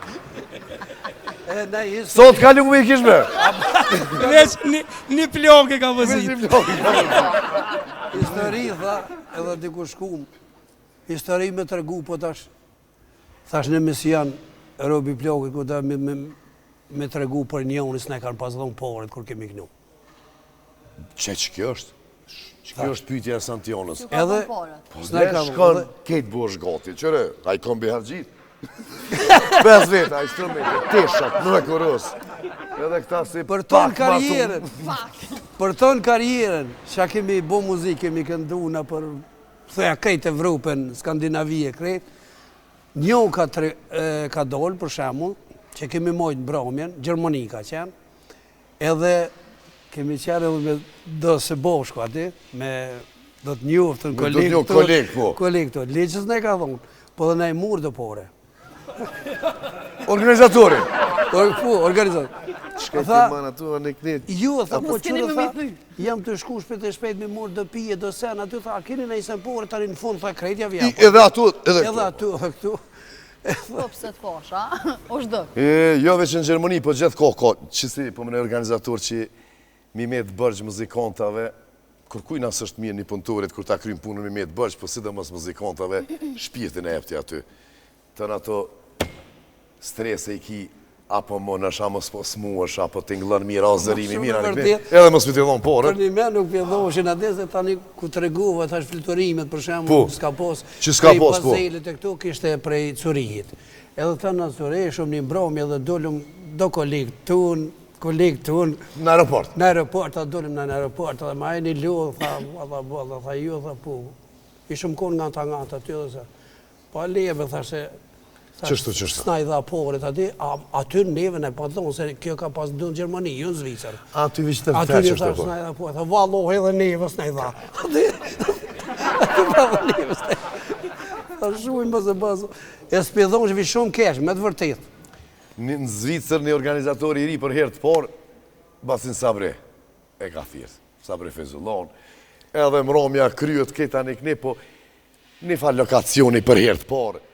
Sot kalu me I kishme. Veç një plakë ka vëzit. histori, tha, edhe diku shkum, histori me tregu, po tash në mision, Robi Plokit, ku ta me tregu për njonis, ne kanë pas dhënë poret, kur kemi knu. Që kjo është? Kjo është pyetja e Santionës. Edhe, Ne shkon ketë bosh gati, qëre, a I kombi hargjit. 5 vete, a I strëmete, teshat, në e kurës. Edhe këta si për ton karrierën, për ton karrierën, që kemi bo muzikë, kemi këndu në për, thëja, krejt Evropën, Skandinavie, krejt, një ka dollë, për shemull, që kemi mojtë Bromjen, Gjermani ka qenë, edhe kemi qenë edhe me do se boshko ati, me do të njoftën kolegë të, leqës ne ka dhonë, po dhe ne I murë dhe pore. Organizatori. Organizatori. Shkaj të manë atu anë e knit. Ju, tha, po qërë, tha, jam të shku shpejt me murë dhe pije, dhe sen, aty, tha, a keni në I sempore, tani në fund, tha, krejtja vja. Edhe atu, edhe këtu. Po pse të kosh, a? O shdo. Jo veç në Gjermani, po gjithë ka, qësi, po më në organizator që mi metë bërgjë muzikantave, kërkuj nësë është mirë një punëtorit, kur ta krymë punën mi metë bërgjë, po si dhe mos muzikantave, shpirtin e epti aty. Të në ato strese I ki, apo më nësha më smuash, apo t'inglën mirë, a zërimi mirë, edhe më s'pitillon porë. Për një me nuk pjedhoshin atë se tani ku të reguva, thash fluturimet, për shemë, s'ka pos, që s'ka pos, po. Pazelit e këtu kishte prej Curihit. Edhe të në Curih, shumë një mbromi, edhe dollum do kolegë tun, Në aeroport? Në aeroport, ta dollum në aeroport, edhe ma e një lodhë, tha ju, tha po, ishëm kon nga ta aty, dhe se, pa leve, thashe, Qështu? S'na I dha poret ati, aty në neve në pa thonë, se kjo ka pas në Gjermani, ju në Zvicër. Aty vishë të Aty një thash s'na I dha poret, vallohi edhe neve s'na I dha. Aty vallohi neve s'na I dha. Ta shujnë bëzë bëzë. E s'pjedhon që vi shumë kesh, me të vërtet. Në Zvicër një organizatori I ri për herë të parë, Basin Sabre, e ka thirë, Sabre Fezullon, edhe mromja kryet këta një këne, po një falë lokacioni për herë të parë,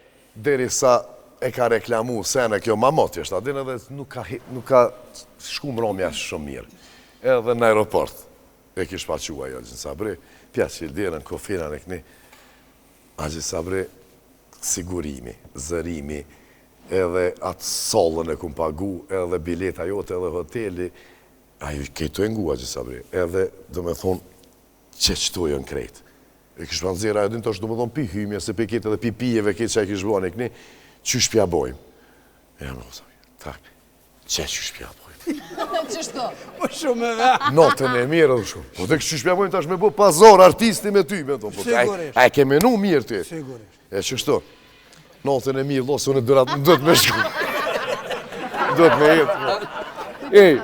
deri sa e ka reklamu sene kjo mamot jeshtë, adin edhe nuk ka shku mromja shumë mirë. Edhe në aeroport, e kish pa qua jo, Gjën Sabre, pja që ildirën, kofiran e këni, a Gjën Sabre, sigurimi, zërimi, edhe atë solën e kum pagu, edhe bileta jote, edhe hoteli, a ju kejtu e ngu, a Gjën Sabre, edhe do me thonë, që qëtu e në krejtë. E kishë për nëzira, edhe në të është do më thonë pi hymja, se pe ketë edhe pi pijeve ketë që e kishë bënë e këni, qysh pja bojmë? E në tak, që qysh pja bojmë? Qështo? Po shumë e ve. Notën e mirë edhe shumë. Po të qysh pja bojmë tash me bo pazar artisti me ty, me tonë. Sigurisht. A e ke menu mirë ty? Sigurisht. E qështo? Notën e mirë, losë unë dërat, dhët me shku. Dhët me jetë. Ej,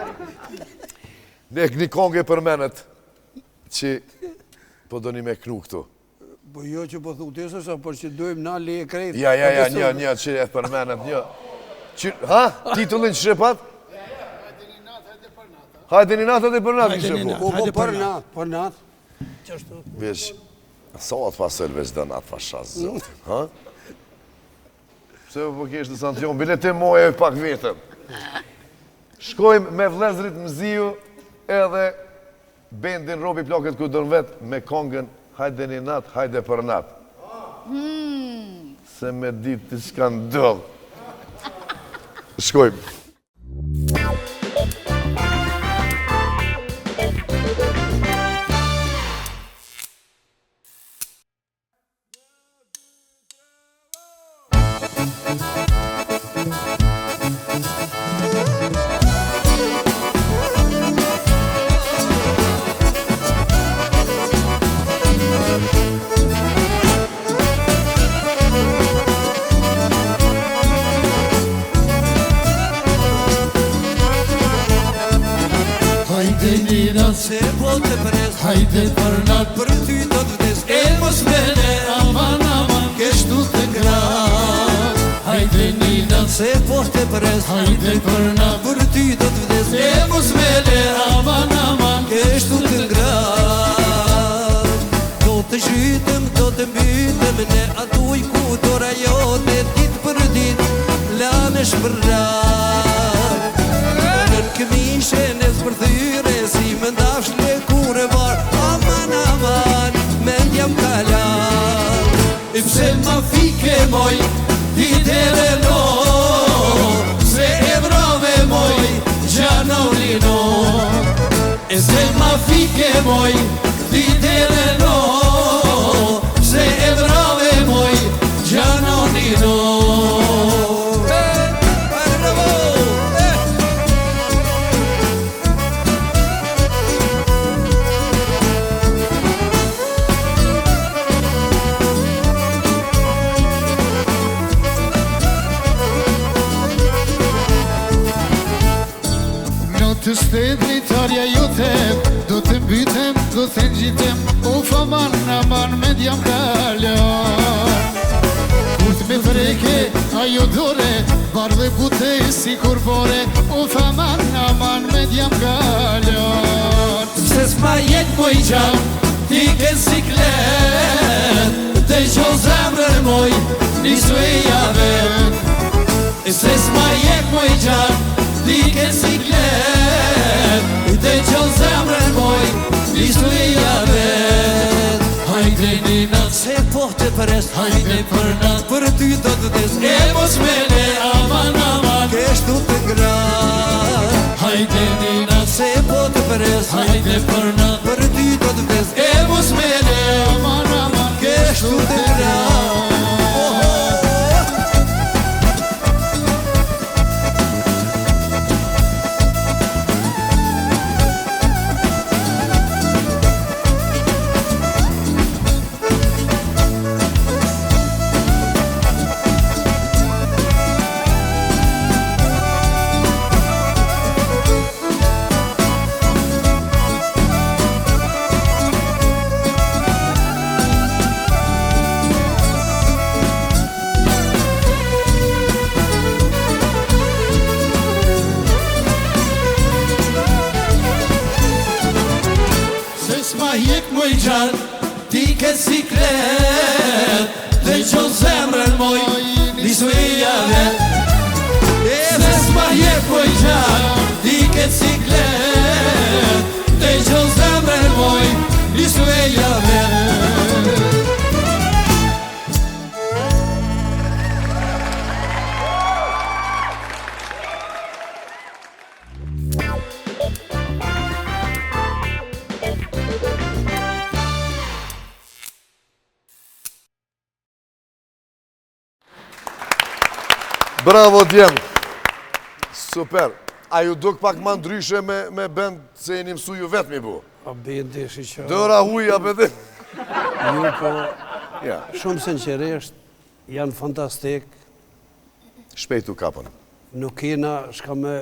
ne këni konge për menet, që po do një me knu këtu. Po jo që po thutë të sa, por që dojmë na le e krejtë. Ja, një, që e përmenet, një. Ha? Titullin që shepat? Hajde një natë, hajde për natë, kështë shepu. Po për natë. Qështu? Vesh, sa atë fasëll veç dhe natë fashazë, zotë. Ha? Pse po kesh në Santion, bilet e moje pak vetëm. Shkojmë me vlezrit Mziu edhe bendin Robi Plokit ku dërnë vetë me kongën hajde një natë, hajde për natë. Se me ditë të shka ndodhë. Shkojmë. të pres Hajde për natë për ty do të vdes E mos mene aman aman Keshtu të ngrat Hajde një natë se po të pres Hajde për natë për ty do të vdes E mos mene aman aman Keshtu të ngrat Do të zhytëm, do të mbytëm Ne atuj ku dora jote dit për dit Lanesh për rat Nën këmishe në zbërthyre Si më ndafsh le kure var Aman aman, mendjam kalar E pse ma fike moj Ti tere no Se e vrave moj Gjanolino E se ma fike moj Ti tere no Se e vrave moj Gjanolino Të stednitarja jote Do të mbytem, do të ngjitem Uf aman, aman, me djam kalon Kur të me freke, ajo dore Barë dhe bute si kurbore Uf aman, aman, me djam kalon Se s'ma jet moj gjam Ti ke siklet Dhe qo zemrër moj Nisu e javet Se s'ma jet moj gjam Ti ke siklet Dhe qo zemrën moj Nisu i javet Hajde një natë se po të pres Hajde për natë për ty do të des E mos mene aman aman Keshtu të ngrat Hajde një natë se po të pres Hajde për natë për ty do të des E mos mene aman aman Keshtu të ngrat Ti ke siklet Dhe qo zemrën moj Nisu i javet E dhe s'ma jep moj gjan Ti ke siklet Dhe qo zemrën moj Nisu i javet Bravo djem. Super. A ju duk pak ma ndryshe me bend se jeni mësu ju vetë mi bu? A bendi shi që... Dëra huja bëdhe. Ju po... Ja. Shumë sinqerisht, janë fantastik. Shpejtu kapën. Nuk kena shka me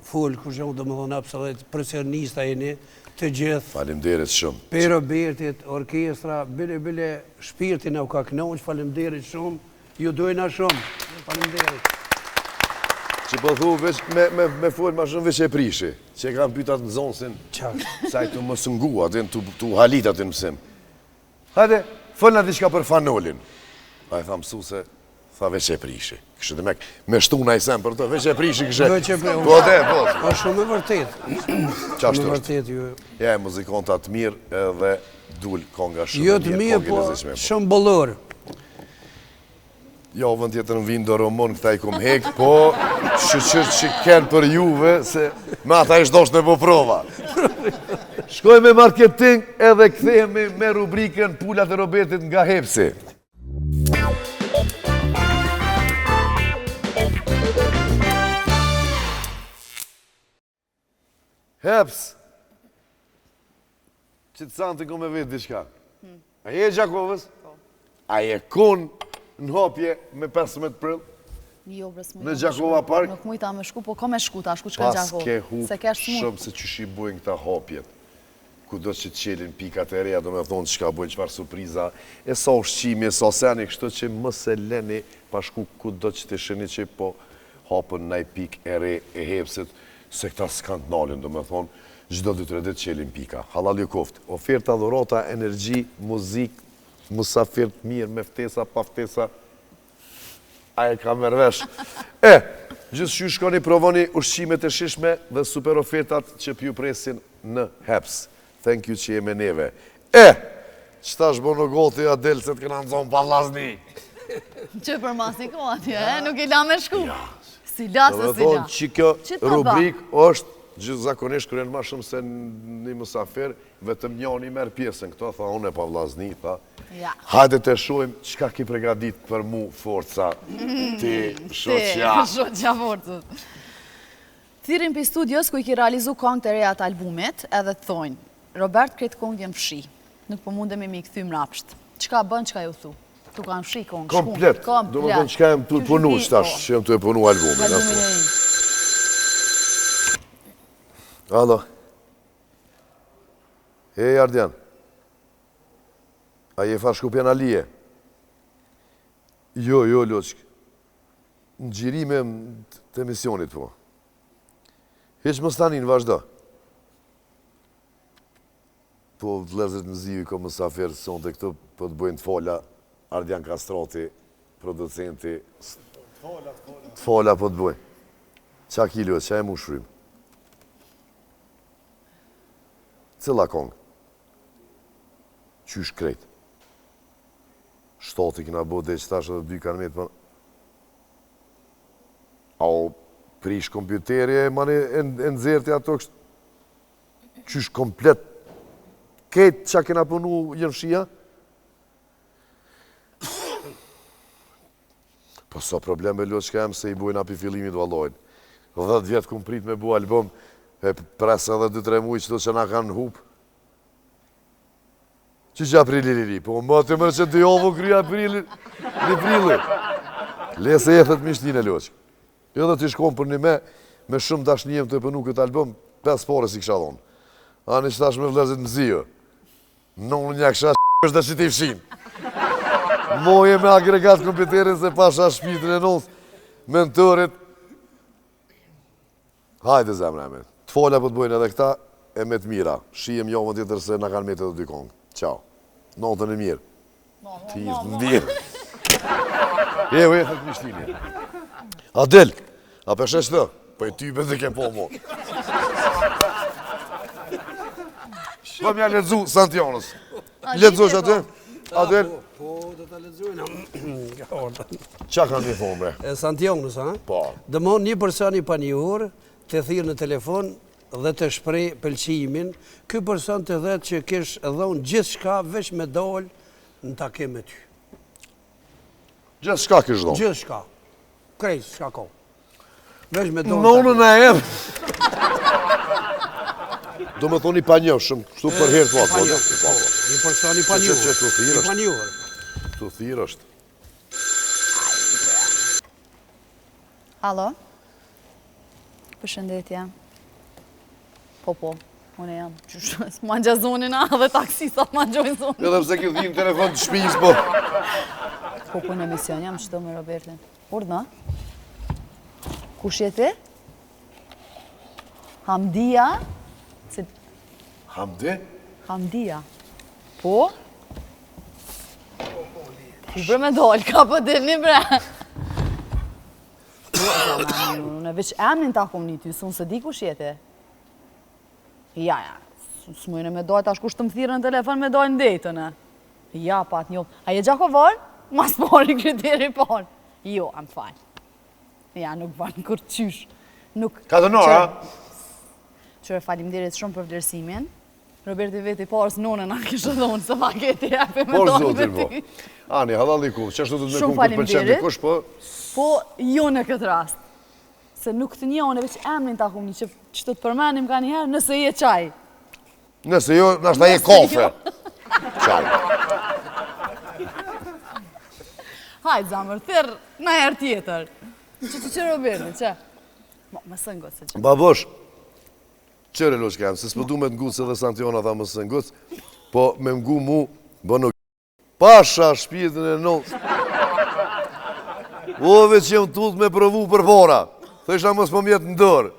full, kur që më do më dhona absolut, presionista jeni, të gjithë. Falimderit shumë. Pero Bertit, orkestra, bile shpirtin e u ka knoq, falimderit shumë. Ju dojna shumë. Falimderit. Që po thu, me full ma shumë veç e prishi, që e kam pytat në zonësin, saj të më sëngu, atin të halit atin mësim. Hajde, fëllna diqka për fanolin. A e tha mësu se, tha veç e prishi. Kështë dhe me shtuna i sem për të, veç e prishi kështë. Veç e prishi. Po dhe, po. Po shumë e vërtet. Qashtu është. Ja, e muzikonta të mirë edhe dul konga shumë jo të mirë, po shumë bollor. Jo, vën tjetër në vinë do romon këta i kom hek, po shqyqyr që kenë për juve, se me ata ishtë doshtë me po prova. Shkoj me marketing edhe kthehemi me rubrikën Pulat e Robertit nga Hepsi. Heps, që të sanë të kom e vetë diçka. A je Gjakovës? A je kun në hopje me 15 prill? Jo, bres mujta. Në Gjakova Park? Nuk mujta me shku, po ka me shku ta, shku qka Gjakovë. Pas ke hu shumë se që shi bujnë këta hopjet. ku do që të qelin pikat e reja, do me thonë që ka bojnë qëfar surpriza, e sa ushqimi, e sa seni, kështu që më se leni pashku ku do që të sheni që po hapën naj pik e re e hepsit, se këta s'kan të nalin, do me thonë, gjdo 2-3 ditë qelin pika. Halal ju koft. Oferta, dhurata, energji, muzik, musafirt mirë, me ftesa, pa ftesa, aje ka mërvesh. Gjithë që shkoni provoni ushqimet e shishme dhe super ofertat që pju presin në Heps. Thank you që jeme neve. Qëta shbo në goti Adel se të këna nëzonë palazni. Që për mas një kohë atje, nuk i la me shku. Si la se si la. Dhe thonë që kjo rubrik është gjithë zakonisht kërën ma shumë se një musafir, vetëm njani merë pjesën këto, tha unë e pa vlazni, tha. Hajde të shojmë qka ki pregadit për mu forca ti shoqja. Shoqja forcët. Thirin për studios ku i ki realizu kong të reja të albumit, edhe të thojnë, Robert kretë kong jem fshi, nuk po mundemi mi i këthym rapsht. Qka bën, qka ju thu? Tu kanë fshi kong, shku. Komplet, do më thonë qka jem të punu, qtash, që jem të punu albumin. Alo. Hej, Ardian. A je fa shkupjen Alije? Jo, Loqk. Në gjirime të emisionit, po. Heq më stanin, vazhdo. Po, vlezrit në ziju i ko mësafir, son të këtu, po të bëjnë të fola, Ardian Kastrati, producenti. Të fola, po të bëjnë. Qa kilo, qa e mu shrim? Cëla kong? Qysh krejt? Shtati kina bo dhe që tash edhe 2 kanë metë, a o prish kompjuteri e mani e nëzirti ato kështë, qysh komplet, ketë qa kena punu jënë shia? Po sa problem e lot që ka em se i bujnë api fillimit valojnë. 10 vjetë kum prit me bu album, e presë edhe 2-3 mujë qëto që na kanë hup. Që aprili liri, po më të mërë që të jovo kry aprili, një prili. Lese e thët mishtine loqë. Edhe të shkom për një me shumë dashnijem të pënu këtë album, 5 pare si kësha dhonë. Ani që tash me vlezit më zio. Në një kësha është dhe që t'i fshin. Moje me agregat kompjuterin se pasha shpitën e nos, mentorit. Hajde zemre me. Të fola po të bojnë edhe këta, e me të mira. Shijem jo më tjetër se në kanë me të 2 kongë. Ciao. Notën e mirë. Ti ishtë në mirë. E thët mishtini. Adel, a përshesh të? Po e ty bëndë ke po mo. Po mja ledzu Santionës. Ledzu që atë? Adel? Po, do të ledzujnë. Qa kanë një thonë, bre? Santionës, ha? Po. Dëmon një person i pa një orë, të thirë në telefon, dhe të shprej pëlqimin, ky person të dhe që kish dhonë gjithë shka veç me dollë në takim me ty. Gjithë shka kish dhonë? Gjithë shka. Krejtë shka ko. Veç me dollë. Në unë në em. Do me thoni pa një shumë, kështu për herë të atë. Një person i pa një orë. Tu thirë është. Alo? Përshëndetje. Po, unë e jam. Qysh, mangja zonin a dhe taksisat mangjojnë zonin. Edhe pse kjo dhimë telefon të shpijis, po. Po, në emision jam qëto me Robertin. Urdna? Kush je ti? Hamdia? Hamdi? Hamdia. Po? Bre me dollë, ka po dilni bre. Unë e veç emnin ta kom një ty, së unë se di kush je ti. Ja, s'mujnë me dojtë, ashtë kush të më thirë në telefon me dojnë ndetën, e. Ja, pat një. A je Gjakovar? Mas pari kriteri parë. Jo, am falë. Ja, nuk banë kur qysh. Ka të nora? Qërë falimderit shumë për vlerësimin. Roberti veti parës nonën a kishë dhonë, se pa keti epe me dojnë me ti. Ani, halali ku, që ashtu të të me Shumë kumë për përqenë faleminderit. kush, po? Po, jo në këtë rast. Se nuk të njone, veç emnin ta kumni, që të të përmenim ka njëherë nëse je qaj. Nëse jo, nashta je kafe. Qaj. Hajtë zamër, thirë në herë tjetër. Që Roberti, që? Më sëngo se që. Babosh, Qëre loq kem, se s'pë du me t'ngucë edhe Santiona tha mësë ngucë, po me mgu mu, bë nuk. Pasha shpirtin e nëllës. Ove që jem tullë me provu për para, thësha mësë po mjetë në dërë.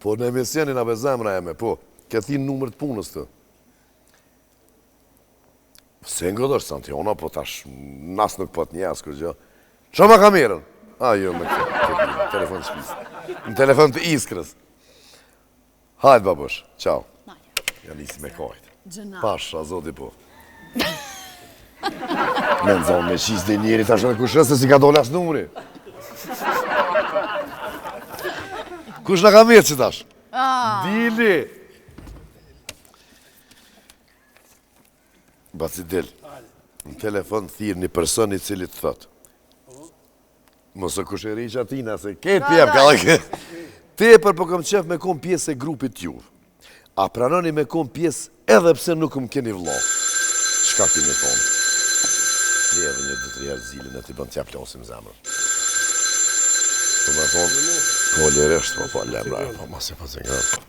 Po në emisionin a bezemra e me, po, këthi numër të punës të. Se ngëllë është Santiona, po tash nas nuk po të njesë kërë gjë. Qa ma kamerën? A, jo, me këtë telefon të shpisë. Në telefon të iskrës. Hajtë, babësh, qau. Ja nisi me kajtë. Pasha, zoti po. Me në zonë me qisë dhe njeri tash edhe kush se si ka dole asë numri. Kush në ka mirë që tash? Dili! Basi del, në telefon thirë një person i cili të thotë. Mosë kush e riqa tina, se ketë pjem, ka dhe këtë. Tepër po kam qef me kom pjesë e grupit juve. A pranoni me kom pjesë edhe pse nuk më keni vlo. Shka kini thonë? Edhe një 2-3 herë zilin e t'i bën t'ja plosim zemrën. Po me thonë, po liresht, po lemra, po masi po të ngërë.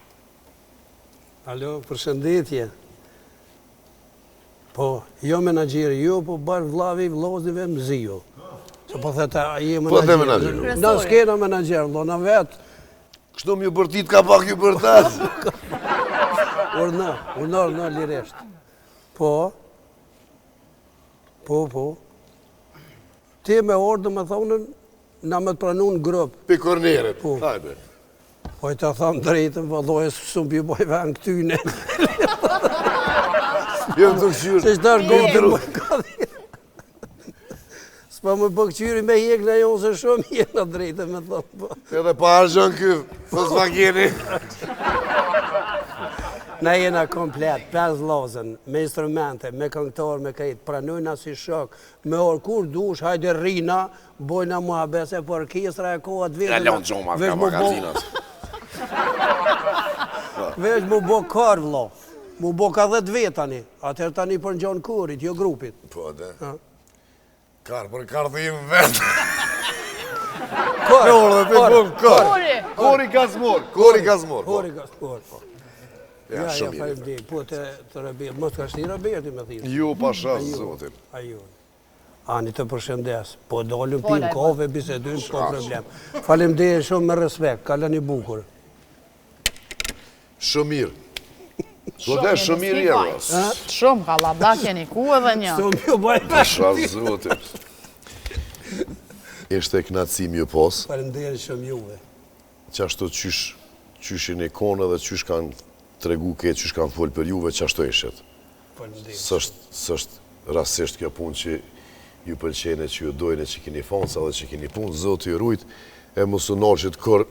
Alo, përshëndetje. Po, jo menagjeri, jo, po barë vlavi, vlozive, mzio. Se po theta, je menagjeri. Po dhe menagjeri. Në s'kena menagjeri, lo në vetë. Kështu më ju bërtit ka pak ju bërtas. Urna, liresht. Po. Ti me ordë me thonën, na me të pranu në grupë. Pi korneret, hajde. Po i të thamë drejtën, vëlloj, së më bjoj vën këtyne. Jo më të këshyrë. Se shtar gotën më këdhje. S'pa më bëkqyri me jek në jonë se shumë jena drejtën me thonë. Edhe pa argjën kë, Volkswageni. Na jena komplet, 5 lozën, me instrumente, me këngëtor, me krejt, pranojna si shok, me orë kur dush, hajde rrina, bojna mua bese, por orkestra e kohat vetëm. Ja lonë gjoma ka magazinat. Veç mu bo kar, vlo. Mu bo ka 10 vetë tani, atër tani për në gjonë kurit, jo grupit. Po, dhe. Karë për karë të imë vetë. Kori ka smor. Kori ka smor, po. Ja, farim di, po të rëbirë, mos ka shti rëbirë ti me thimë. Ju pasha zotin. Ani të përshëndes, po dollëm pimë kove, bisedujmë, po problem. Falim di shumë me respekt, kalën i bukur. Shëmir. Do dhe shëmir i eros. Shumë, ka labda keni ku edhe një. Shumë ju bajtë. Pasha zotin. Ishte e knatësim ju pos. Falim di shumë juve. Qashtu qyshin e konë dhe qysh kanë tregu këtë, qysh kanë folë për juve, qashtu ishet. Sështë rasisht kjo punë që ju pëlqene, që ju dojnë, që kini fonsa dhe që kini punë, zotë ju rujt, e musunar që të kër,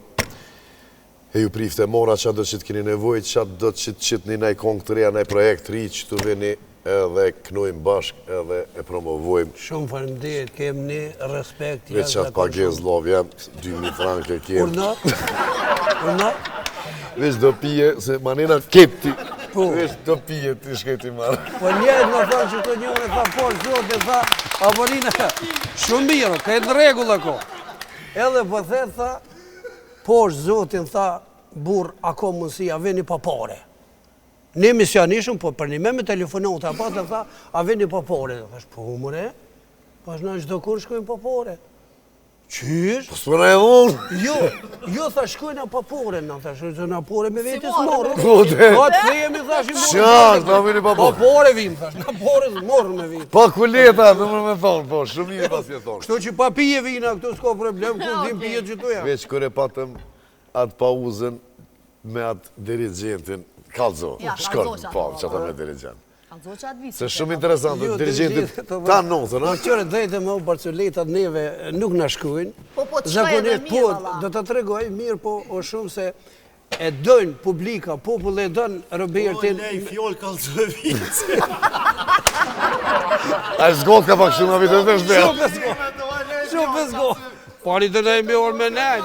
e ju prifte mora që do që të kini nevoj, që do që të qitë një nej kongë të reja, nej projekt ri, që të veni edhe knojmë bashk, edhe e promovojmë. Shumë faleminderit, kem një respekt. Veç qatë pagez lov, jam 2.000 franke kem. Urna? Veç do pije, se manena kepti. Veç do pije, ti shketi marë. Po njerët më thonë që të njone, tha por, zote, tha, avorina, shumë mirë, ka e në regullë ako. Edhe po the, tha, por, zotin, tha, burë, ako mundësia, veni pa pare. Ne misionishëm, po për një me telefonon të apatë, tha, a veni pa pare. Thash, po humore, pas në qdo kur shkojnë pa pare. Qysh? Po s'përna e dhonë? Jo, tha, shkojnë pa pare, në tha, shkojnë pare me vetis morë. Po te? Ka të thejemi, thash, i morë. Qash, ta vini pa pare? Pa pare vim, thash, na pare morë me vetis. Pa kuleta, të më me thonë, po, shumë i pas je thonë. Kështu që pa pije vina, këtu s'ko problem, ku dhim pije që tu ja. Veç kër e patëm atë pauzën me atë dirigentin, kalzo, shkërën, po, që ata me dirigentin. Se shumë interesantë, dirigentit ta notën, a? Qëre drejtë me u barcoletat neve nuk në shkujnë. Po të shkaj edhe mirë, valla. Do të tregoj, mirë po o shumë se e dojnë publika, popullë e dojnë Robertin. Po, nej, fjollë kalzo e vitë. A e zgotë ka pak shumë a vitë të shbel. Shumë e zgotë. Pari të nej me orë me nej.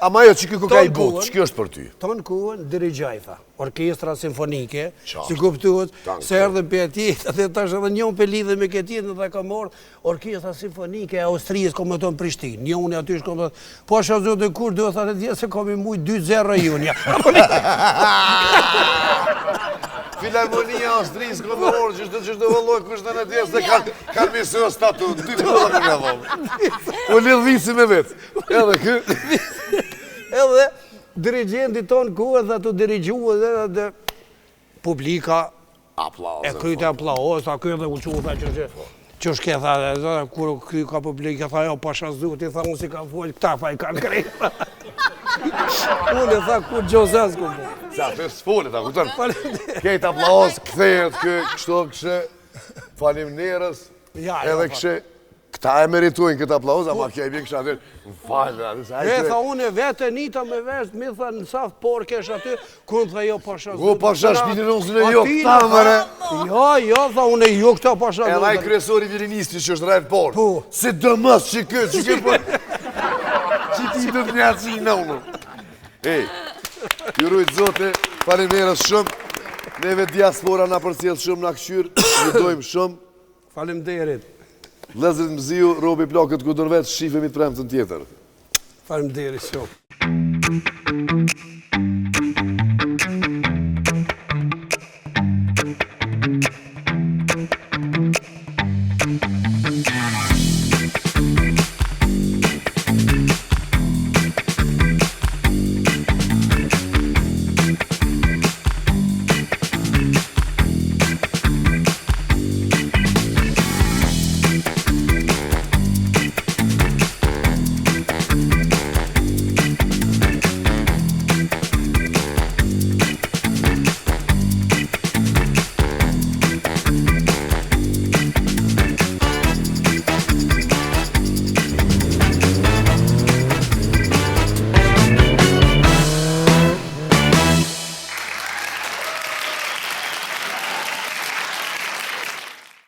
Ama jo, që kjo ka i botë, që kjo është për ty? Tonë kuën, dirigjaj, tha. Orkestra simfonike, Qartë. si kuptuat, Tanë, se erdhe për ati, dhe tash edhe njën për lidhe me këtë dhe ka morë Orkestra simfonike e Austrijës, kom e tonë Prishtinë. Njën e aty shkom të... Po është a zotë e kur, duhet thate dje se kom i mujtë 2-0 junja. Filharmonia Austrijës këndërorë, që është të vëlloj kështë në tjesë, dhe kanë misë statut, 2 këllë nga vëllë. O lidhvisi me vetë. Edhe kë... Edhe dirigenti tonë kuë dhe të dirigjua dhe publika e kryte aplauz, a kjo dhe u qutha që shke tha, kur kry ka publika, tha jo pasha zuti, tha unë si ka folë, këta fa i kanë krejta. Unë e tha kur gjozes ku po. Sa, të s'fole, ta kutën. Kejt aplauz, këthejet, kështë, faleminderes, edhe kështë, këta e meritojnë këtë aplauz, ama kja i bje kështë atër, më falë, e tha unë e vete nita me vesht, mi tha në safë por kesh aty, kur në tha jo pasha zuti. O, pasha shpiti nësën e jo, këta mëre. Jo, tha unë e jo këta pasha zuti. Edhe i kryesori Vilinisti që është rajtë por. Si dëmës që këtë për... Që ti të të njatë që i në unë. Ej, ju rujtë zote, faleminderes shumë. Neve diaspora na përcjell shumë, na këshyrë, ju dojmë shumë. Faleminderit. Lëzrit Mziu, Robi Plakët Kudërvet, shifemi të premtën tjetër. Faleminderit shumë.